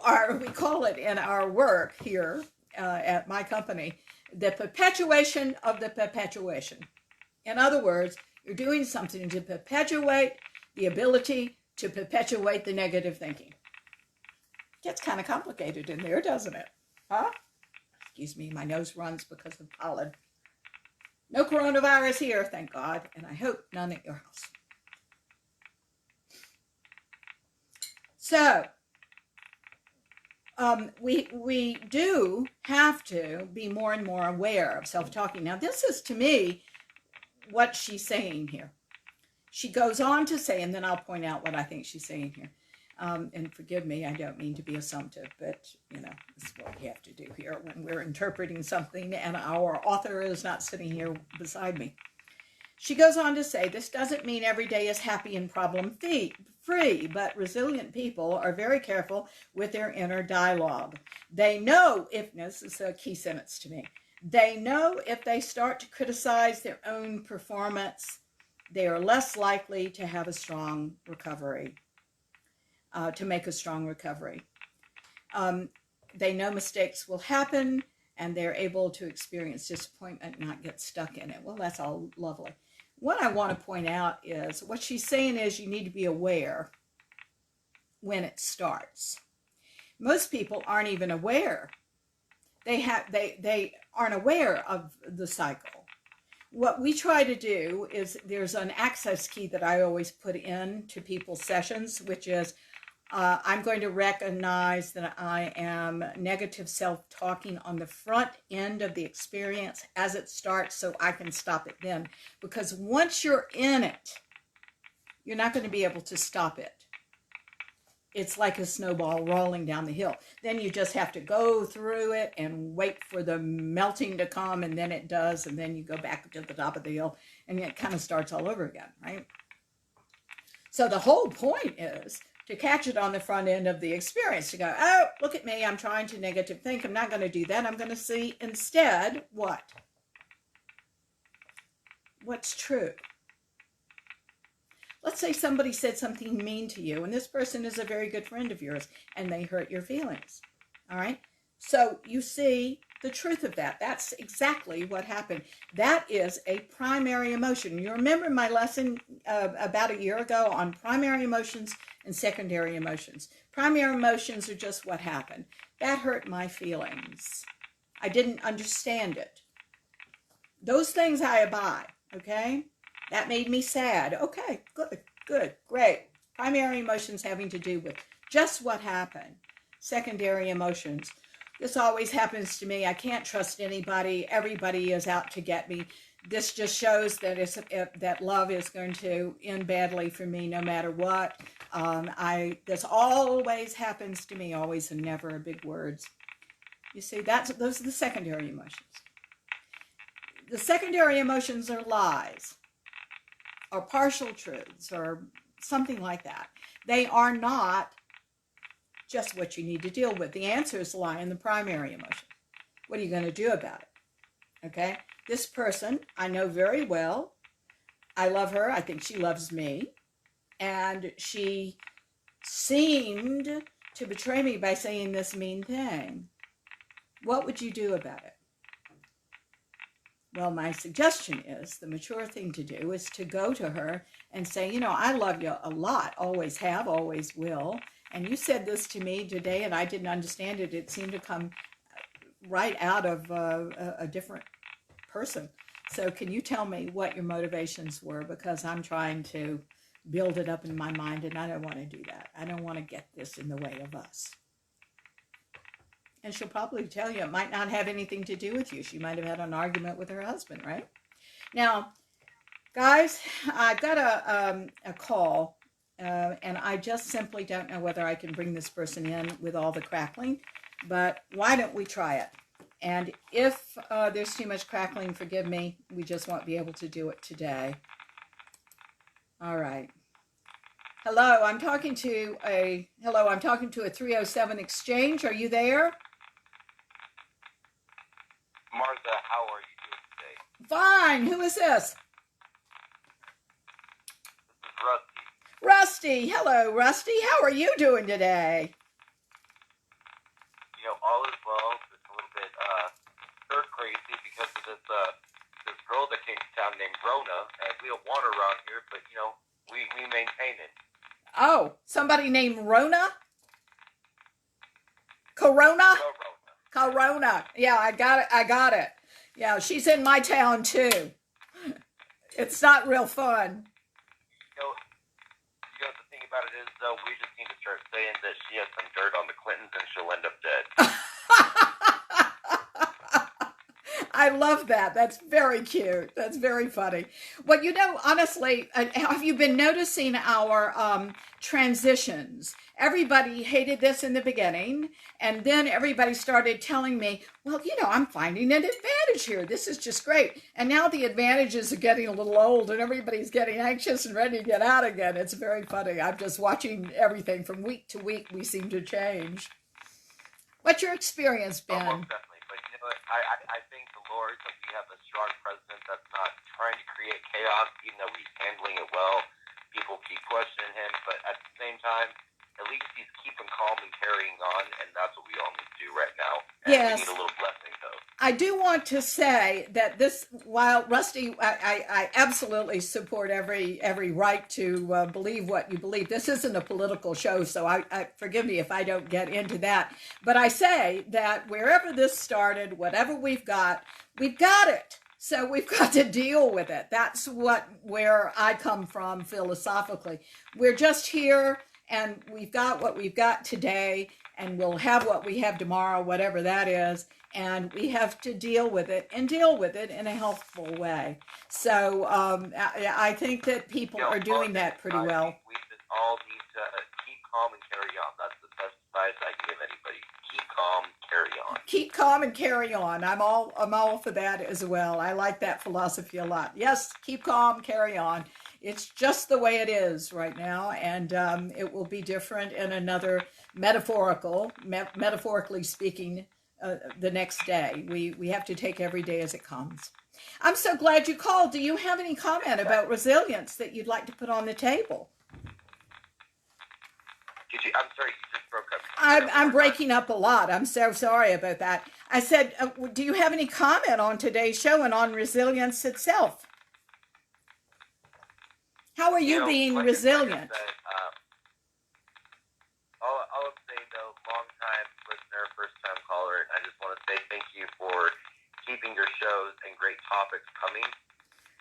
call it in our work here at my company, the perpetuation of the perpetuation. In other words, you're doing something to perpetuate the ability to perpetuate the negative thinking. Gets kind of complicated in there, doesn't it? Huh? Excuse me, my nose runs because of pollen. No coronavirus here, thank God, and I hope none at your house. So, we do have to be more and more aware of self-talking. Now, this is, to me, what she's saying here. She goes on to say, and then I'll point out what I think she's saying here. And forgive me, I don't mean to be assumptive, but, this is what we have to do here when we're interpreting something and our author is not sitting here beside me. She goes on to say, this doesn't mean every day is happy and problem-free, but resilient people are very careful with their inner dialogue. They know this is a key sentence to me, they know if they start to criticize their own performance, they are less likely to have a strong recovery, to make a strong recovery. They know mistakes will happen, and they're able to experience disappointment and not get stuck in it. Well, that's all lovely. What I want to point out is, what she's saying is you need to be aware when it starts. Most people aren't even aware. They aren't aware of the cycle. What we try to do is, there's an access key that I always put in to people's sessions, which is, I'm going to recognize that I am negative self-talking on the front end of the experience as it starts, so I can stop it then. Because once you're in it, you're not going to be able to stop it. It's like a snowball rolling down the hill. Then you just have to go through it and wait for the melting to come, and then it does, and then you go back to the top of the hill, and it kind of starts all over again, right? So the whole point is to catch it on the front end of the experience, to go, oh, look at me, I'm trying to negative think. I'm not going to do that. I'm going to see instead what? What's true? Let's say somebody said something mean to you, and this person is a very good friend of yours, and they hurt your feelings, all right? So you see the truth of that. That's exactly what happened. That is a primary emotion. You remember my lesson about a year ago on primary emotions and secondary emotions. Primary emotions are just what happened. That hurt my feelings. I didn't understand it. Those things I abide, okay? That made me sad. Okay, good, great. Primary emotions having to do with just what happened. Secondary emotions. This always happens to me. I can't trust anybody. Everybody is out to get me. This just shows that that love is going to end badly for me no matter what. This always happens to me, always and never are big words. You see, those are the secondary emotions. The secondary emotions are lies or partial truths or something like that. They are not just what you need to deal with. The answers lie in the primary emotion. What are you going to do about it? Okay? This person I know very well. I love her. I think she loves me. And she seemed to betray me by saying this mean thing. What would you do about it? Well, my suggestion is the mature thing to do is to go to her and say, you know, I love you a lot, always have, always will. And you said this to me today and I didn't understand it. It seemed to come right out of a different person. So can you tell me what your motivations were? Because I'm trying to build it up in my mind and I don't want to do that. I don't want to get this in the way of us. And she'll probably tell you it might not have anything to do with you. She might have had an argument with her husband, right? Now, guys, I've got a call, and I just simply don't know whether I can bring this person in with all the crackling, but why don't we try it? And if there's too much crackling, forgive me. We just won't be able to do it today. All right. Hello, I'm talking to a 307 exchange. Are you there? Martha, how are you doing today? Fine. Who is this? This is Rusty. Rusty. Hello, Rusty. How are you doing today? You know, all is well. It's a little bit stir crazy because of this girl that came to town named Rona, and we don't want her around here, but you know, we maintain it. Oh, somebody named Rona? Corona? Corona. Yeah, I got it. Yeah, she's in my town too. It's not real fun. You know, the thing about it is, though, we just need to start saying that she has some dirt on the Clintons and she'll end up dead. I love that. That's very cute. That's very funny. Well, you know, honestly, have you been noticing our transitions? Everybody hated this in the beginning, and then everybody started telling me, well, you know, I'm finding an advantage here. This is just great. And now the advantages are getting a little old, and everybody's getting anxious and ready to get out again. It's very funny. I'm just watching everything from week to week. We seem to change. What's your experience been? Oh, most definitely. But you know what? I thank the Lord that we have a strong president that's not trying to create chaos, even though he's handling it well. People keep questioning him, but at the same time, at least he's keeping calm and carrying on, and that's what we all need to do right now. And yes. We need a little blessing, though. I do want to say that this, while Rusty, I absolutely support every right to believe what you believe. This isn't a political show, so I forgive me if I don't get into that. But I say that wherever this started, whatever we've got it. So we've got to deal with it. That's where I come from philosophically. We're just here, and we've got what we've got today, and we'll have what we have tomorrow, whatever that is. And we have to deal with it in a healthful way. So I think that people are doing that pretty well. We just all need to keep calm and carry on. That's the best advice I can give anybody. Keep calm, carry on. Keep calm and carry on. I'm all for that as well. I like that philosophy a lot. Yes, keep calm, carry on. It's just the way it is right now, and it will be different in another metaphorically speaking, the next day. We have to take every day as it comes. I'm so glad you called. Do you have any comment about resilience that you'd like to put on the table? I'm sorry, you just broke up. I'm breaking up a lot. I'm so sorry about that. I said, do you have any comment on today's show and on resilience itself? How are you being resilient? I'll say, though, long-time listener, first-time caller, and I just want to say thank you you for keeping your shows and great topics coming,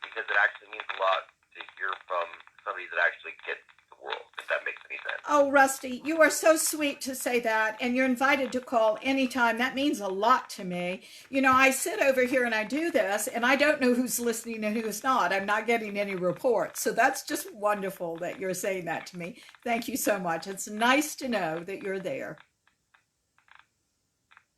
because it actually means a lot to hear from somebody that actually gets the world, if that makes any sense. Oh, Rusty, you are so sweet to say that, and you're invited to call anytime. That means a lot to me. You know, I sit over here and I do this, and I don't know who's listening and who's not. I'm not getting any reports. So that's just wonderful that you're saying that to me. Thank you so much. It's nice to know that you're there.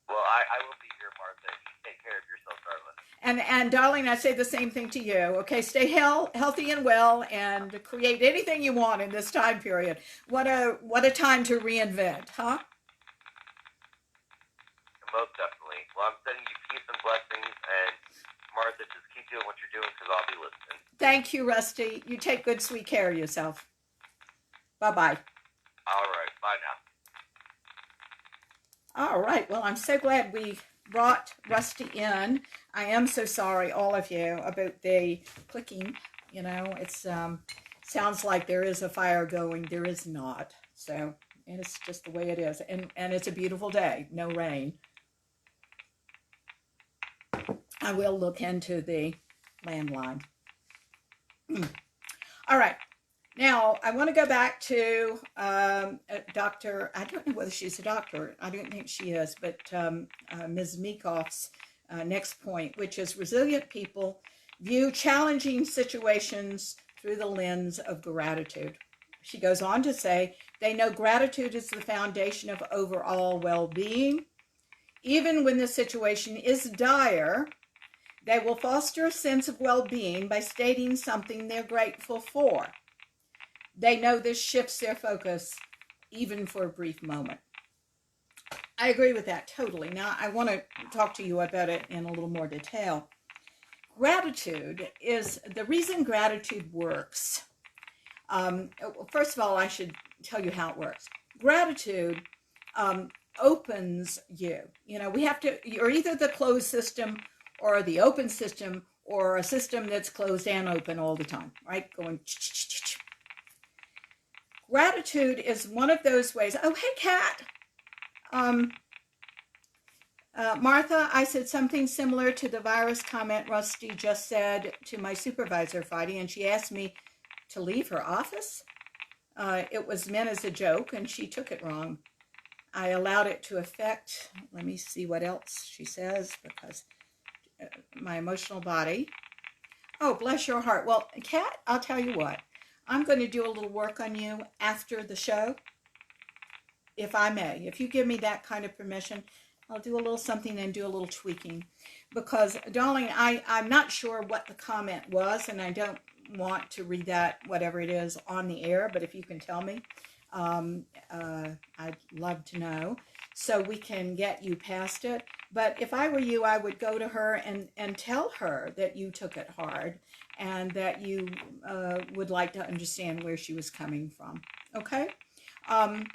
Well, I will be here, Martha. You take care of yourself, darling. And darling, I say the same thing to you. Okay, stay healthy and well, and create anything you want in this time period. What a time to reinvent, huh? Most definitely. Well, I'm sending you peace and blessings, and Martha, just keep doing what you're doing, because I'll be listening. Thank you, Rusty. You take good, sweet care of yourself. Bye-bye. All right. Bye now. All right. Well, I'm so glad we brought Rusty in. I am so sorry, all of you, about the clicking. You know, it's sounds like there is a fire going. There is not. So, and it's just the way it is. And it's a beautiful day. No rain. I will look into the landline. All right. Now, I want to go back to Dr. I don't know whether she's a doctor. I don't think she is, but Ms. Meekoff's next point, which is resilient people view challenging situations through the lens of gratitude. She goes on to say, they know gratitude is the foundation of overall well-being. Even when the situation is dire, they will foster a sense of well-being by stating something they're grateful for. They know this shifts their focus, even for a brief moment. I agree with that totally. Now, I want to talk to you about it in a little more detail. Gratitude is the reason gratitude works. First of all, I should tell you how it works. Gratitude opens you. You know, we have to, you're either the closed system or the open system, or a system that's closed and open all the time, right? Going. Gratitude is one of those ways. Oh, hey, Kat. Martha, I said something similar to the virus comment Rusty just said to my supervisor Friday, and she asked me to leave her office. It was meant as a joke, and she took it wrong. I allowed it to affect, let me see what else she says, because my emotional body. Oh, bless your heart. Well, Kat, I'll tell you what. I'm going to do a little work on you after the show, if I may. If you give me that kind of permission, I'll do a little something and do a little tweaking. Because, darling, I'm not sure what the comment was, and I don't want to read that, whatever it is, on the air. But if you can tell me, I'd love to know, so we can get you past it. But if I were you, I would go to her and tell her that you took it hard, and that you would like to understand where she was coming from, okay? And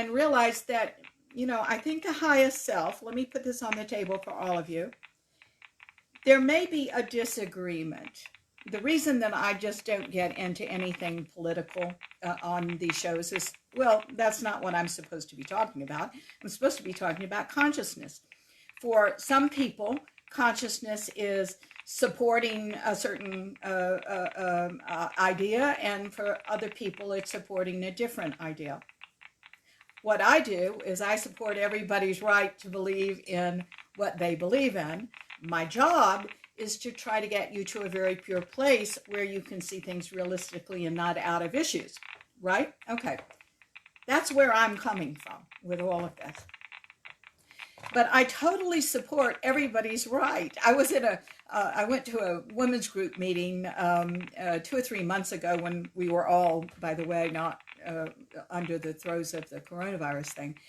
realize that, you know, I think the highest self, let me put this on the table for all of you, there may be a disagreement. The reason that I just don't get into anything political on these shows is, well, that's not what I'm supposed to be talking about. I'm supposed to be talking about consciousness. For some people, consciousness is supporting a certain idea, and for other people, it's supporting a different idea. What I do is I support everybody's right to believe in what they believe in. My job is to try to get you to a very pure place where you can see things realistically and not out of issues, right? Okay. That's where I'm coming from with all of this. But I totally support everybody's right. I was in I went to a women's group meeting 2 or 3 months ago when we were all, by the way, not under the throes of the coronavirus thing.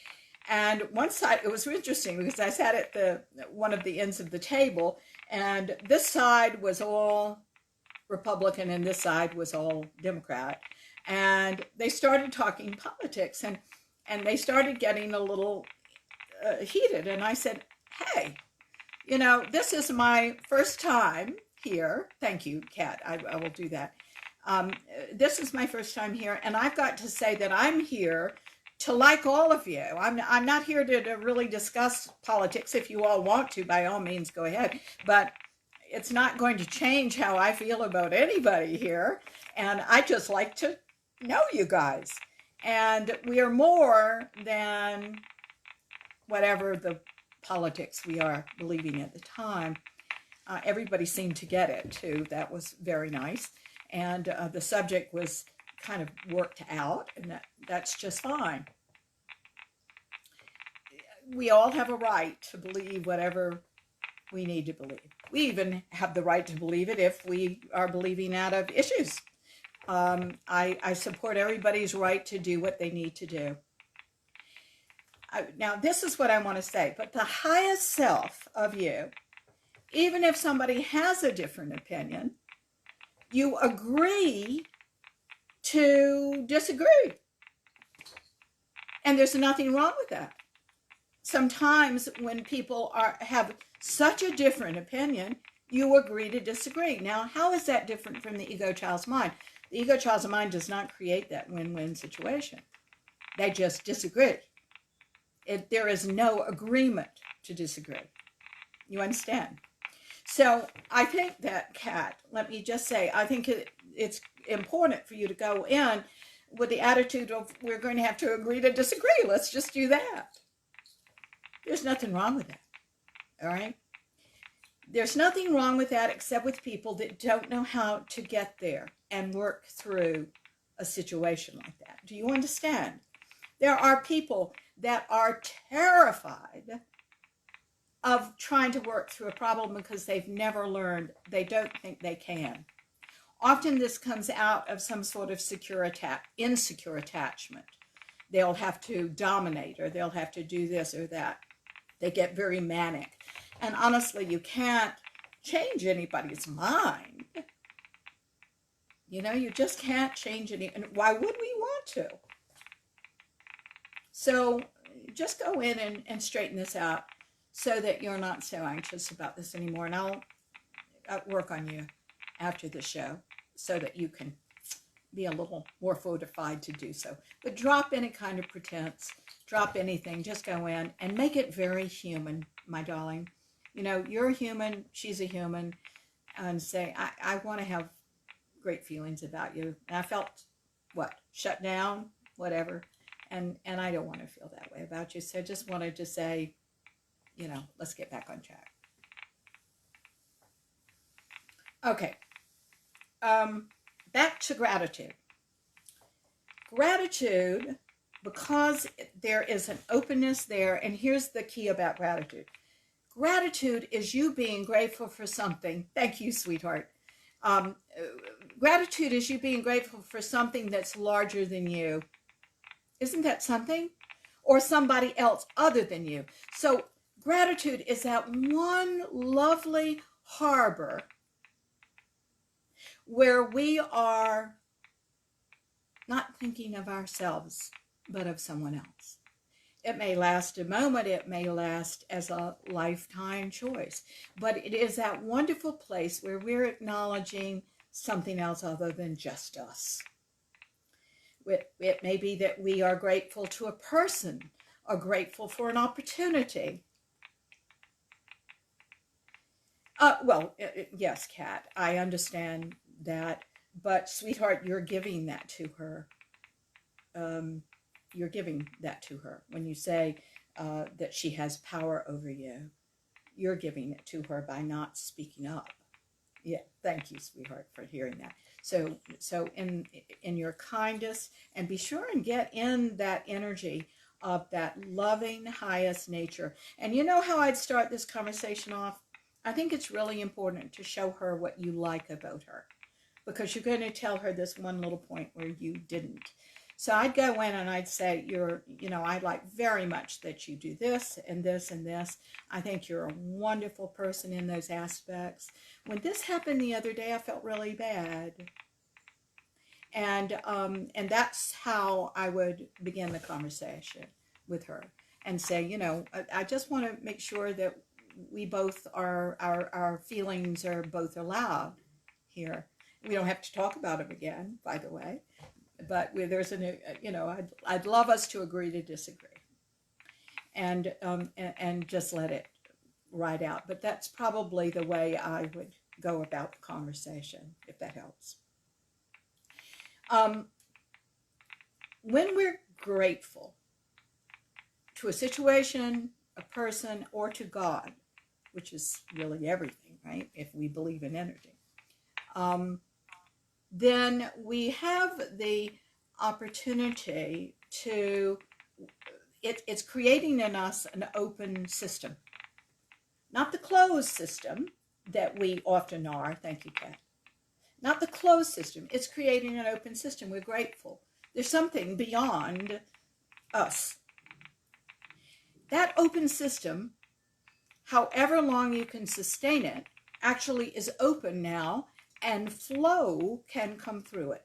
And one side, it was interesting because I sat at one of the ends of the table, and this side was all Republican and this side was all Democrat. And they started talking politics, and they started getting a little heated. And I said, hey, you know, this is my first time here. Thank you, Kat. I will do that. This is my first time here, and I've got to say that I'm here to like all of you. I'm not here to really discuss politics. If you all want to, by all means, go ahead. But it's not going to change how I feel about anybody here. And I just like to know you guys. And we are more than whatever the politics we are believing at the time. Everybody seemed to get it, too. That was very nice. And the subject was kind of worked out, and that's just fine. We all have a right to believe whatever we need to believe. We even have the right to believe it if we are believing out of issues. I support everybody's right to do what they need to do. Now, this is what I want to say, but the highest self of you, even if somebody has a different opinion, you agree to disagree. And there's nothing wrong with that. Sometimes when people have such a different opinion, you agree to disagree. Now, how is that different from the ego child's mind? The ego child's mind does not create that win-win situation. They just disagree. There is no agreement to disagree. You understand? So I think that, Kat, let me just say, I think it's important for you to go in with the attitude of, we're going to have to agree to disagree. Let's just do that. There's nothing wrong with that. All right? There's nothing wrong with that except with people that don't know how to get there and work through a situation like that. Do you understand? There are people that are terrified of trying to work through a problem because they've never learned. They don't think they can. Often this comes out of some sort of insecure attachment. They'll have to dominate, or they'll have to do this or that. They get very manic. And honestly, you can't change anybody's mind. You know, you just can't change any. And why would we want to? So just go in and straighten this out so that you're not so anxious about this anymore. And I'll work on you after the show so that you can be a little more fortified to do so. But drop any kind of pretense, drop anything, just go in and make it very human, my darling. You know, you're a human, she's a human, and say, I want to have great feelings about you. And I felt, shut down, whatever, and I don't want to feel that way about you. So I just wanted to say, you know, let's get back on track. Okay. Back to gratitude. Gratitude, because there is an openness there, and here's the key about gratitude. Gratitude is you being grateful for something. Thank you, sweetheart. Gratitude is you being grateful for something that's larger than you. Isn't that something? Or somebody else other than you. So gratitude is that one lovely harbor where we are not thinking of ourselves, but of someone else. It may last a moment, it may last as a lifetime choice, but it is that wonderful place where we're acknowledging something else other than just us. It may be that we are grateful to a person, or grateful for an opportunity. Yes, Kat, I understand that, but sweetheart, you're giving that to her. You're giving that to her when you say that she has power over you. You're giving it to her by not speaking up. Yeah, thank you, sweetheart, for hearing that. So in your kindness, and be sure and get in that energy of that loving highest nature. And you know how I'd start this conversation off? I think it's really important to show her what you like about her, because you're going to tell her this one little point where you didn't. So I'd go in and I'd say, I like very much that you do this and this and this. I think you're a wonderful person in those aspects. When this happened the other day, I felt really bad. And that's how I would begin the conversation with her and say, I just want to make sure that we both our feelings are both allowed here. We don't have to talk about them again, by the way. but there's I'd love us to agree to disagree, and just let it ride out. But that's probably the way I would go about the conversation, if that helps. When we're grateful to a situation, a person, or to God, which is really everything, right? If we believe in energy, then we have the opportunity to, it's creating in us an open system. Not the closed system that we often are, thank you, Kat. Not the closed system. It's creating an open system. We're grateful. There's something beyond us. That open system, however long you can sustain it, actually is open now, and flow can come through it.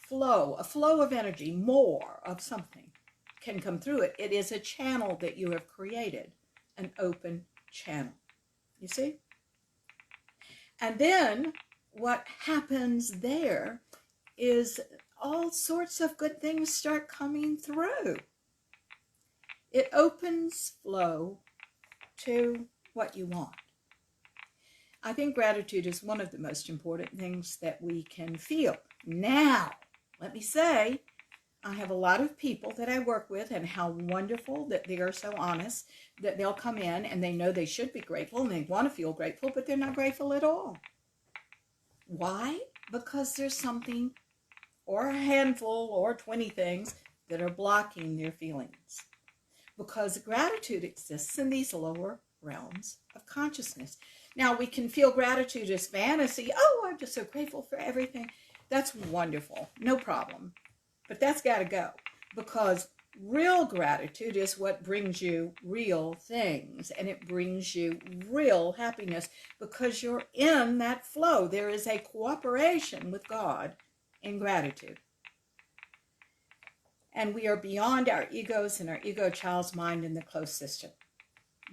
Flow, a flow of energy, more of something can come through it. It is a channel that you have created, an open channel. You see? And then what happens there is all sorts of good things start coming through. It opens flow to what you want. I think gratitude is one of the most important things that we can feel. Now, let me say, I have a lot of people that I work with, and how wonderful that they are so honest that they'll come in and they know they should be grateful and they want to feel grateful, but they're not grateful at all. Why? Because there's something, or a handful, or 20 things that are blocking their feelings. Because gratitude exists in these lower realms of consciousness. Now, we can feel gratitude as fantasy. Oh, I'm just so grateful for everything. That's wonderful. No problem. But that's got to go. Because real gratitude is what brings you real things. And it brings you real happiness because you're in that flow. There is a cooperation with God in gratitude. And we are beyond our egos and our ego child's mind in the closed system.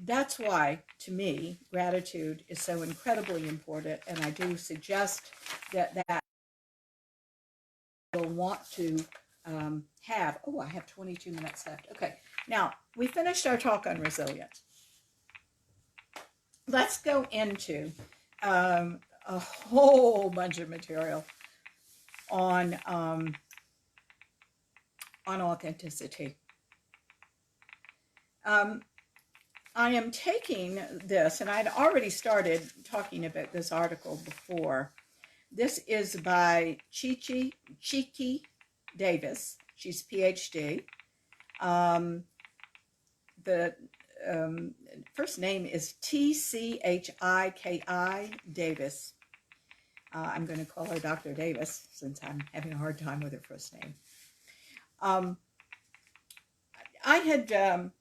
That's why, to me, gratitude is so incredibly important. And I do suggest that you'll want to have. Oh, I have 22 minutes left. Okay. Now, we finished our talk on resilience. Let's go into a whole bunch of material on authenticity. I am taking this, and I'd already started talking about this article before. This is by Chiki Davis. She's PhD. The first name is Tchiki Davis. I'm going to call her Dr. Davis since I'm having a hard time with her first name. I had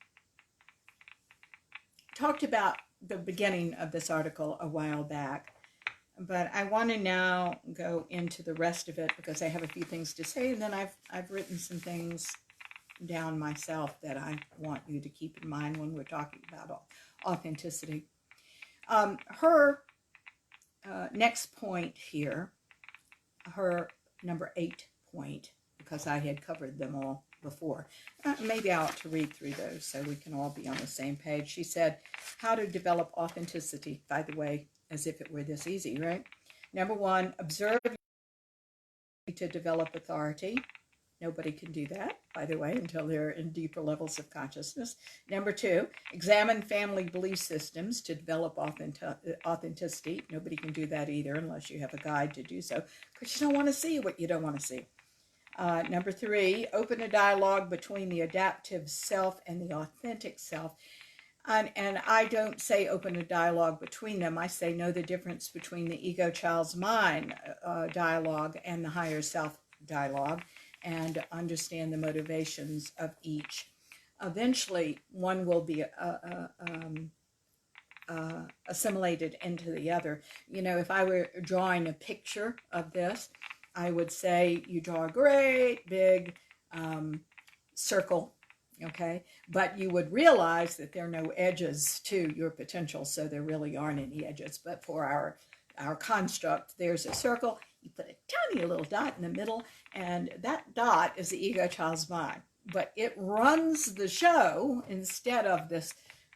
talked about the beginning of this article a while back, but I want to now go into the rest of it because I have a few things to say, and then I've written some things down myself that I want you to keep in mind when we're talking about authenticity. Her next point here, her number 8 point, because I had covered them all before. Maybe I ought to read through those so we can all be on the same page. She said, how to develop authenticity, by the way, as if it were this easy, right? Number 1, observe to develop authority. Nobody can do that, by the way, until they're in deeper levels of consciousness. Number 2, examine family belief systems to develop authenticity. Nobody can do that either unless you have a guide to do so, because you don't want to see what you don't want to see. Number 3, open a dialogue between the adaptive self and the authentic self. And I don't say open a dialogue between them. I say know the difference between the ego child's mind dialogue and the higher self dialogue, and understand the motivations of each. Eventually, one will be assimilated into the other. You know, if I were drawing a picture of this, I would say you draw a great big circle, okay? But you would realize that there are no edges to your potential, so there really aren't any edges. But for our construct, there's a circle, You put a tiny little dot in the middle, and that dot is the ego child's mind. But it runs the show instead of this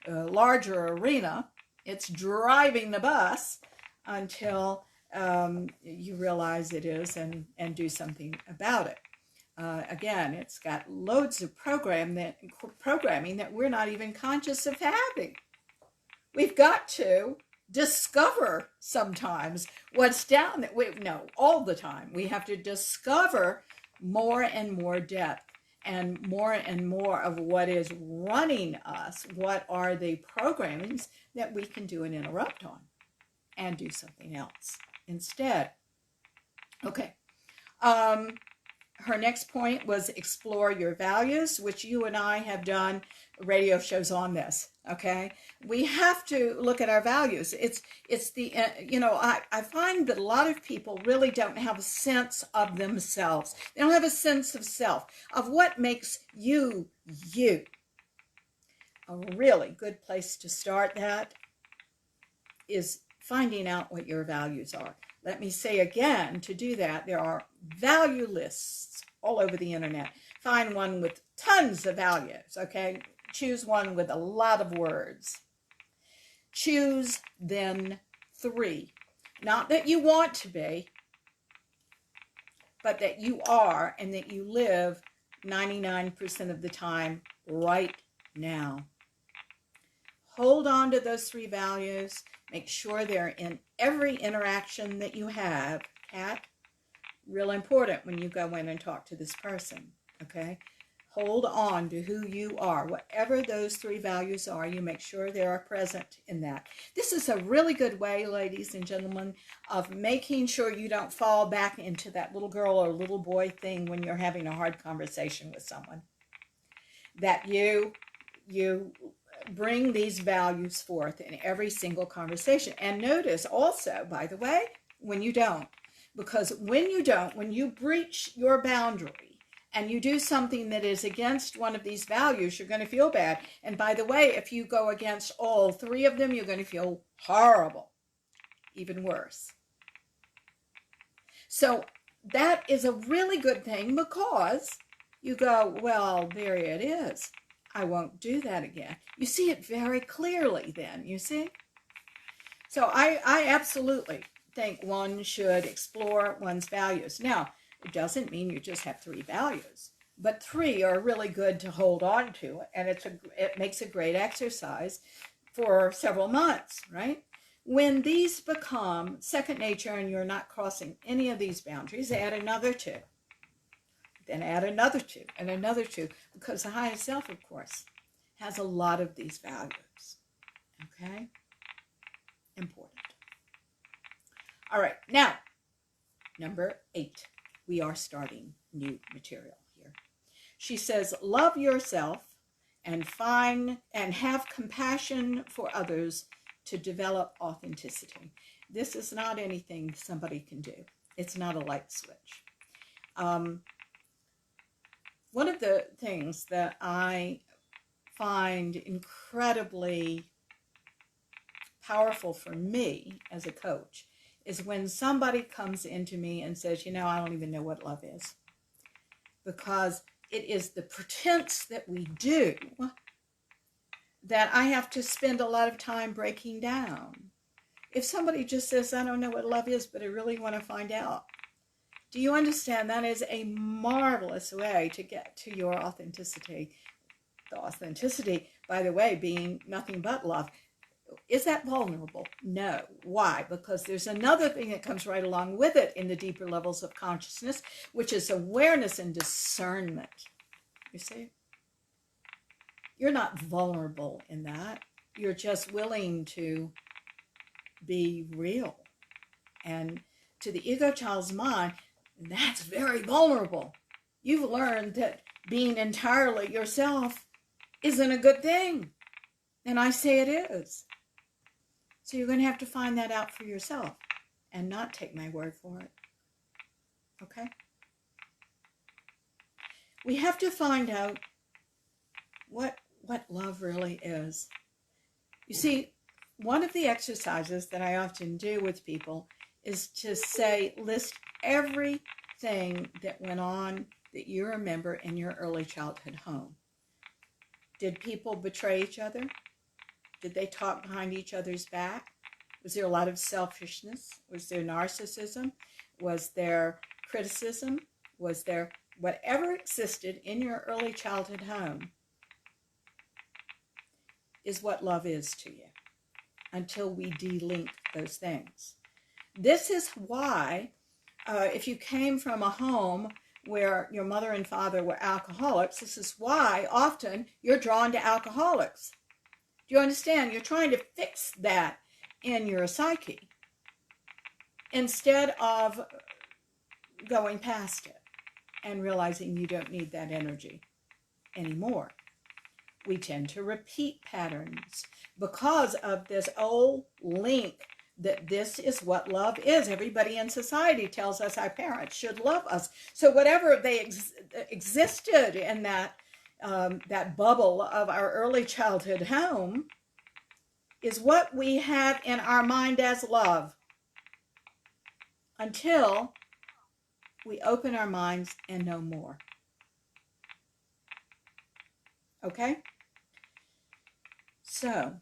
larger arena. It's driving the bus until you realize it is and do something about it. Again, it's got loads of programming that we're not even conscious of having. We've got to discover sometimes what's down there. No, all the time. We have to discover more and more depth and more of what is running us. What are the programmings that we can do an interrupt on and do something else instead? Okay. Her next point was explore your values, which you and I have done radio shows on this. Okay, we have to look at our values. It's the I find that a lot of people really don't have a sense of themselves. They don't have a sense of self, of what makes you you. A really good place to start that is finding out what your values are. Let me say again, to do that, there are value lists all over the internet. Find one with tons of values, okay? Choose one with a lot of words. Choose then 3. Not that you want to be, but that you are and that you live 99% of the time right now. Hold on to those 3 values. Make sure they're in every interaction that you have. Kat, real important when you go in and talk to this person, okay? Hold on to who you are. Whatever those 3 values are, you make sure they are present in that. This is a really good way, ladies and gentlemen, of making sure you don't fall back into that little girl or little boy thing when you're having a hard conversation with someone. That you bring these values forth in every single conversation. And notice also, by the way, when you don't. Because when you don't, when you breach your boundary and you do something that is against one of these values, you're going to feel bad. And by the way, if you go against all 3 of them, you're going to feel horrible, even worse. So that is a really good thing, because you go, well, there it is. I won't do that again. You see it very clearly then, you see? So I absolutely think one should explore one's values. Now, it doesn't mean you just have 3 values, but 3 are really good to hold on to, and it makes a great exercise for several months, right? When these become second nature and you're not crossing any of these boundaries, add another 2. Then add another 2 and another 2, because the highest self, of course, has a lot of these values. Okay? Important. All right, now, number 8. We are starting new material here. She says, love yourself and have compassion for others to develop authenticity. This is not anything somebody can do. It's not a light switch. One of the things that I find incredibly powerful for me as a coach is when somebody comes into me and says, I don't even know what love is. Because it is the pretense that we do that I have to spend a lot of time breaking down. If somebody just says, I don't know what love is, but I really want to find out. Do you understand? That is a marvelous way to get to your authenticity. The authenticity, by the way, being nothing but love. Is that vulnerable? No. Why? Because there's another thing that comes right along with it in the deeper levels of consciousness, which is awareness and discernment. You see? You're not vulnerable in that. You're just willing to be real. And to the ego child's mind, that's very vulnerable. You've learned that being entirely yourself isn't a good thing. And I say it is. So you're going to have to find that out for yourself and not take my word for it. Okay? We have to find out what love really is. You see, one of the exercises that I often do with people is to say, list everything that went on that you remember in your early childhood home. Did people betray each other? Did they talk behind each other's back? Was there a lot of selfishness? Was there narcissism? Was there criticism? Was there whatever existed in your early childhood home is what love is to you until we de-link those things. This is why if you came from a home where your mother and father were alcoholics, this is why often you're drawn to alcoholics. Do you understand? You're trying to fix that in your psyche instead of going past it and realizing you don't need that energy anymore. We tend to repeat patterns because of this old link that this is what love is. Everybody in society tells us our parents should love us. So whatever they existed in that bubble of our early childhood home is what we have in our mind as love until we open our minds and know more. Okay? So,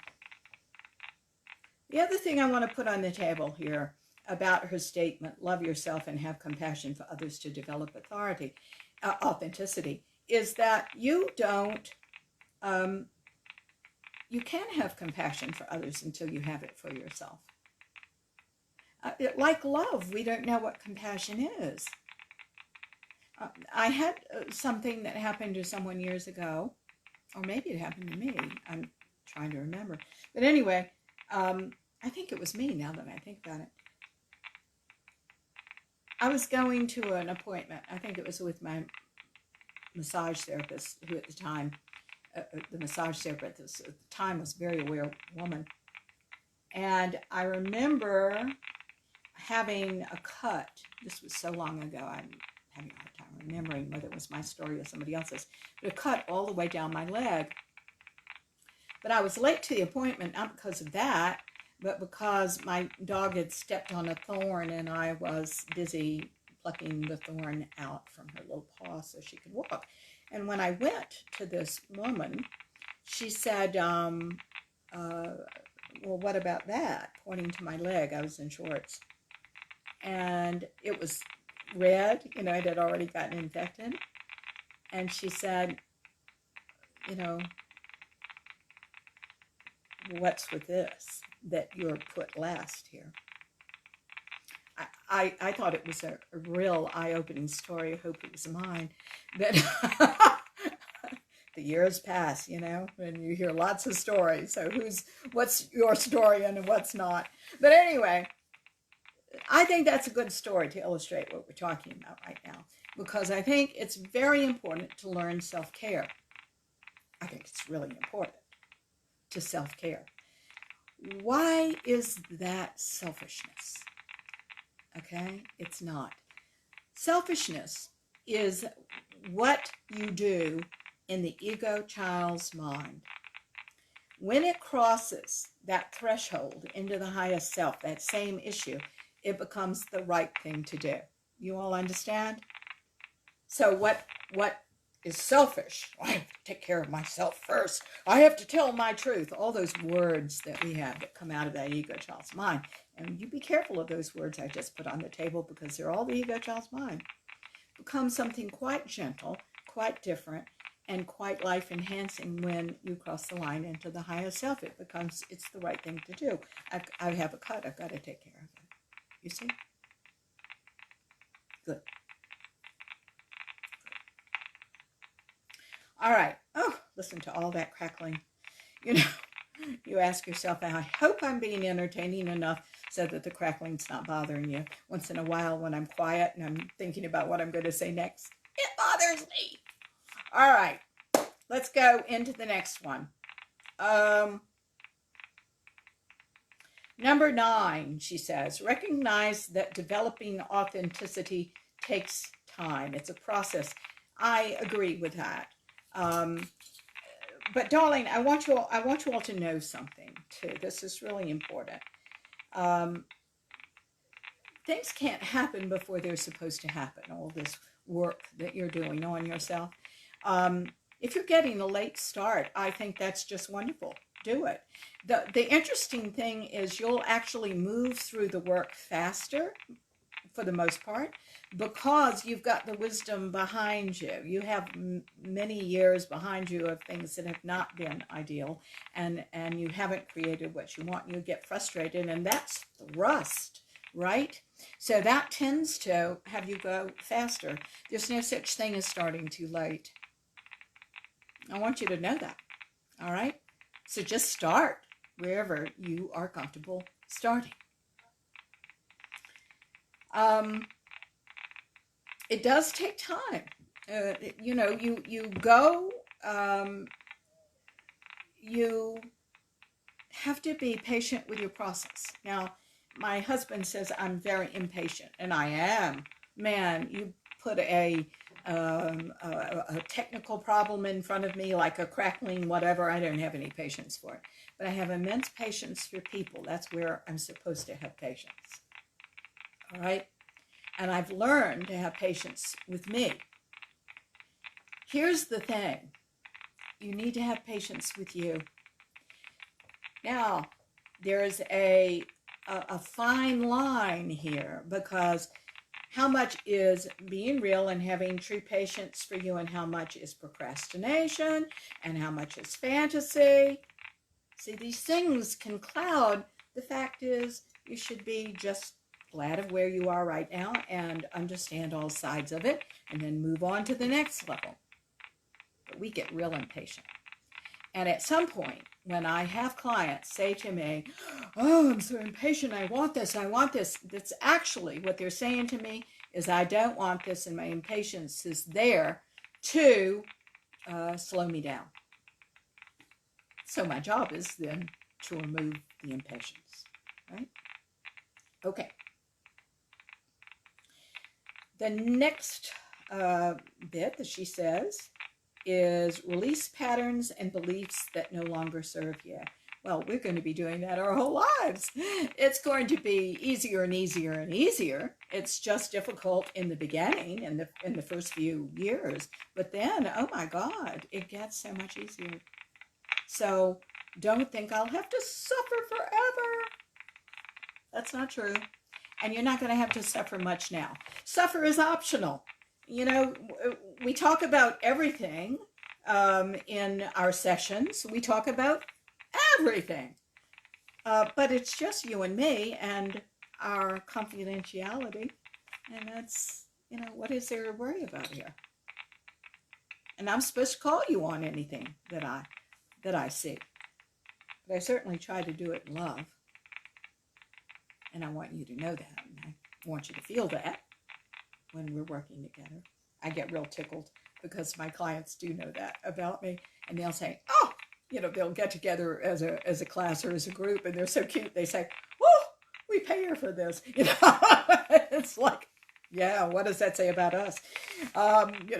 the other thing I want to put on the table here about her statement, love yourself and have compassion for others to develop authenticity, is that you can have compassion for others until you have it for yourself. Like love, we don't know what compassion is. I had something that happened to someone years ago, or maybe it happened to me. I'm trying to remember. But anyway, I think it was me now that I think about it. I was going to an appointment. I think it was with my massage therapist, who at the time, the massage therapist at the time was a very aware woman. And I remember having a cut. This was so long ago, I'm having a hard time remembering whether it was my story or somebody else's. But a cut all the way down my leg. But I was late to the appointment, not because of that, but because my dog had stepped on a thorn and I was busy plucking the thorn out from her little paw so she could walk. And when I went to this woman, she said, well, what about that? Pointing to my leg. I was in shorts. And it was red, it had already gotten infected. And she said, what's with this that you're put last here? I thought it was a real eye-opening story. I hope it was mine. But the years pass, and you hear lots of stories. So what's your story and what's not? But anyway, I think that's a good story to illustrate what we're talking about right now, because I think it's very important to learn self-care. I think it's really important to self-care. Why is that selfishness? Okay, it's not. Selfishness is what you do in the ego child's mind. When it crosses that threshold into the highest self, that same issue, it becomes the right thing to do. You all understand? So what is selfish? I have to take care of myself first. I have to tell my truth. All those words that we have that come out of that ego child's mind. And you be careful of those words I just put on the table, because they're all the ego child's mind. Becomes something quite gentle, quite different, and quite life-enhancing when you cross the line into the highest self. It's the right thing to do. I have a cut. I've got to take care of it. You see? Good. All right. Oh, listen to all that crackling. You ask yourself, I hope I'm being entertaining enough so that the crackling's not bothering you. Once in a while when I'm quiet and I'm thinking about what I'm going to say next, it bothers me. All right. Let's go into the next one. Number 9, she says, recognize that developing authenticity takes time. It's a process. I agree with that. But darling, I want you all to know something too. This is really important. things can't happen before they're supposed to happen, all this work that you're doing on yourself. If you're getting a late start, I think that's just wonderful. Do it. The interesting thing is you'll actually move through the work faster for the most part, because you've got the wisdom behind you. You have many years behind you of things that have not been ideal, and you haven't created what you want. You get frustrated, and that's the rust, right? So that tends to have you go faster. There's no such thing as starting too late. I want you to know that, all right? So just start wherever you are comfortable starting. It does take time. You go, you have to be patient with your process. Now, my husband says I'm very impatient, and I am. Man, you put a technical problem in front of me, like a crackling whatever, I don't have any patience for it. But I have immense patience for people. That's where I'm supposed to have patience. All right? And I've learned to have patience with me. Here's the thing. You need to have patience with you. Now, there's a fine line here, because how much is being real and having true patience for you, and how much is procrastination, and how much is fantasy? See, these things can cloud. The fact is, you should be just glad of where you are right now and understand all sides of it, and then move on to the next level. But we get real impatient. And at some point, when I have clients say to me, oh, I'm so impatient, I want this, that's actually what they're saying to me is, I don't want this, and my impatience is there to slow me down. So my job is then to remove the impatience, right? Okay. The next bit that she says is release patterns and beliefs that no longer serve you. Well, we're going to be doing that our whole lives. It's going to be easier and easier and easier. It's just difficult in the beginning, in the first few years. But then, oh my God, it gets so much easier. So don't think I'll have to suffer forever. That's not true. And you're not going to have to suffer much now. Suffer is optional. You know, we talk about everything in our sessions. We talk about everything. But it's just you and me and our confidentiality. And that's, what is there to worry about here? And I'm supposed to call you on anything that I see. But I certainly try to do it in love. And I want you to know that. And I want you to feel that when we're working together. I get real tickled because my clients do know that about me. And they'll say, oh, they'll get together as a class or as a group, and they're so cute. They say, oh, we pay her for this. It's like, yeah, what does that say about us? You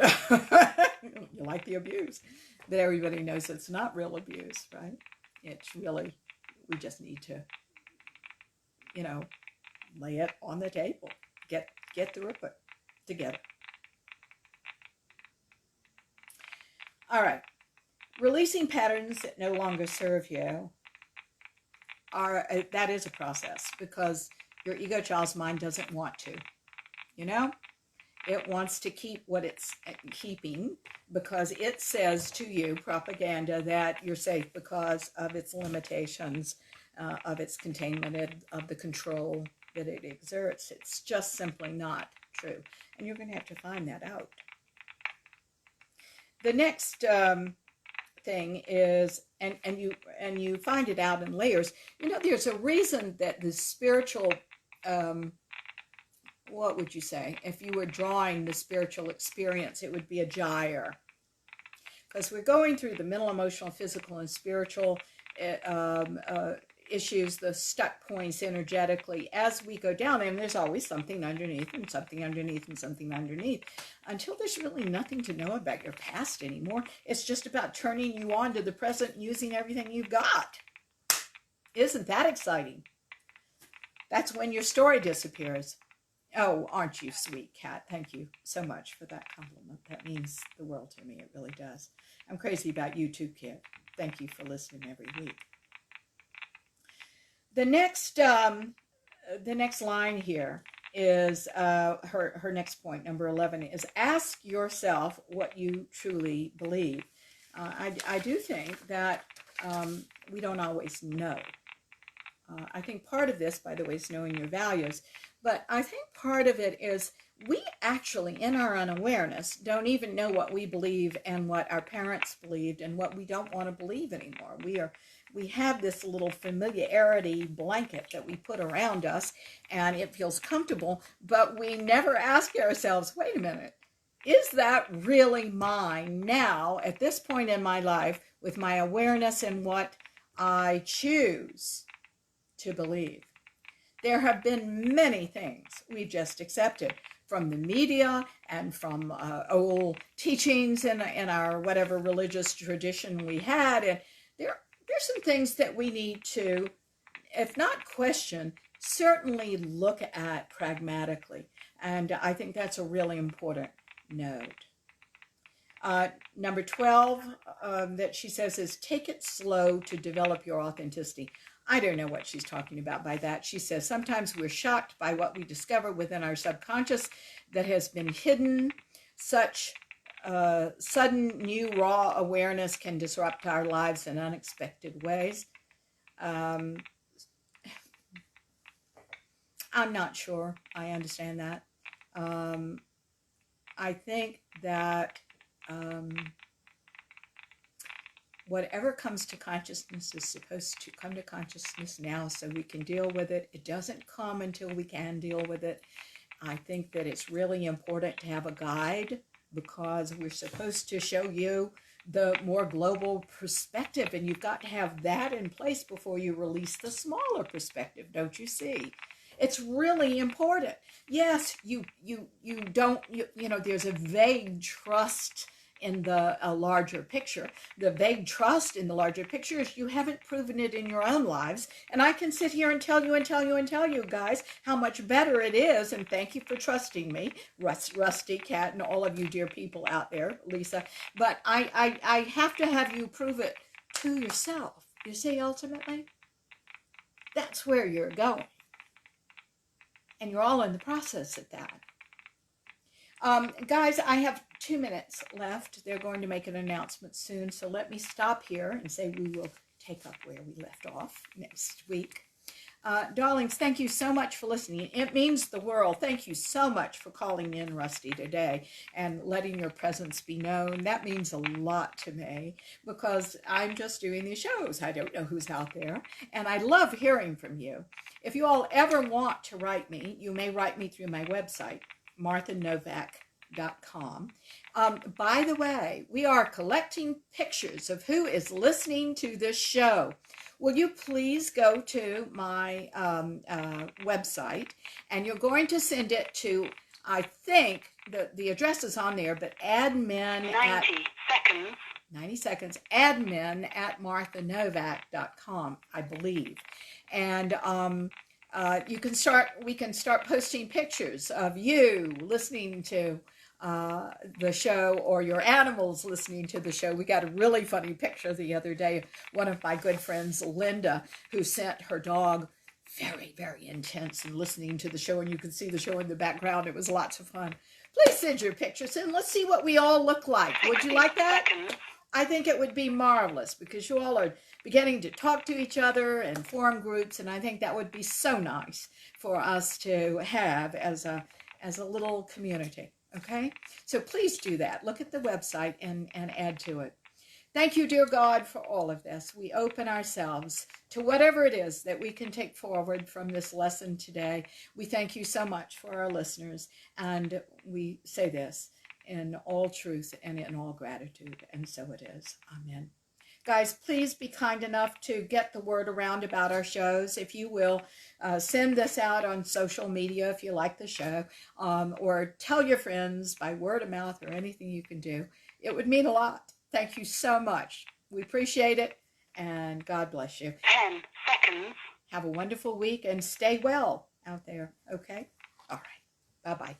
like the abuse. But everybody knows it's not real abuse, right? It's really, we just need to, lay it on the table. Get through it together. All right. Releasing patterns that no longer serve you that is a process, because your ego child's mind doesn't want to. It wants to keep what it's keeping, because it says to you, propaganda, that you're safe because of its limitations, of its containment, of the control that it exerts. It's just simply not true. And you're going to have to find that out. The next thing is, and you find it out in layers. There's a reason that the spiritual, what would you say? If you were drawing the spiritual experience, it would be a gyre. Because we're going through the mental, emotional, physical, and spiritual issues, the stuck points energetically as we go down, and there's always something underneath and something underneath and something underneath, until there's really nothing to know about your past anymore. It's just about turning you on to the present and using everything you've got. Isn't that exciting? That's when your story disappears. Oh, aren't you sweet, Kat? Thank you so much for that compliment. That means the world to me. It really does. I'm crazy about you too, kid. Thank you for listening every week. The next line here is her next point, number 11, is ask yourself what you truly believe. I do think that we don't always know. I think part of this, by the way, is knowing your values. But I think part of it is we actually, in our unawareness, don't even know what we believe and what our parents believed and what we don't want to believe anymore. We have this little familiarity blanket that we put around us, and it feels comfortable, but we never ask ourselves, wait a minute, is that really mine now at this point in my life with my awareness and what I choose to believe? There have been many things we've just accepted from the media and from old teachings in our whatever religious tradition we had. And there's some things that we need to, if not question, certainly look at pragmatically. And I think that's a really important note. Number 12 that she says is take it slow to develop your authenticity. I don't know what she's talking about by that. She says sometimes we're shocked by what we discover within our subconscious that has been hidden. Such sudden new raw awareness can disrupt our lives in unexpected ways. I'm not sure I understand that. I think that whatever comes to consciousness is supposed to come to consciousness now so we can deal with it. It doesn't come until we can deal with it. I think that it's really important to have a guide because we're supposed to show you the more global perspective, and you've got to have that in place before you release the smaller perspective, don't you see? It's really important. Yes, you don't, there's a vague trust in the larger picture. The vague trust in the larger picture is you haven't proven it in your own lives. And I can sit here and tell you guys how much better it is. And thank you for trusting me, Rusty, Cat, and all of you dear people out there, Lisa. But I have to have you prove it to yourself. You see, ultimately, that's where you're going. And you're all in the process of that. Guys, I have 2 minutes left. They're going to make an announcement soon, so let me stop here and say we will take up where we left off next week. Darlings, thank you so much for listening. It means the world. Thank you so much for calling in, Rusty, today and letting your presence be known. That means a lot to me because I'm just doing these shows. I don't know who's out there, and I love hearing from you. If you all ever want to write me, you may write me through my website, marthanovak.com. By the way, we are collecting pictures of who is listening to this show. Will you please go to my website, and you're going to send it to, I think the address is on there, but admin 90 seconds, admin at marthanovak.com, I believe. And we can start posting pictures of you listening to the show or your animals listening to the show. We got a really funny picture the other day. One of my good friends, Linda, who sent her dog very, very intense and listening to the show, and you can see the show in the background. It was lots of fun. Please send your pictures and let's see what we all look like. Would you like that? I think it would be marvelous because you all are beginning to talk to each other and form groups, and I think that would be so nice for us to have as a little community. Okay, so please do that. Look at the website and add to it. Thank you, dear God, for all of this. We open ourselves to whatever it is that we can take forward from this lesson today. We thank you so much for our listeners, and we say this in all truth and in all gratitude, and so it is. Amen. Guys, please be kind enough to get the word around about our shows. If you will, send this out on social media if you like the show, or tell your friends by word of mouth or anything you can do. It would mean a lot. Thank you so much. We appreciate it, and God bless you. 10 seconds. Have a wonderful week, and stay well out there, okay? All right. Bye-bye.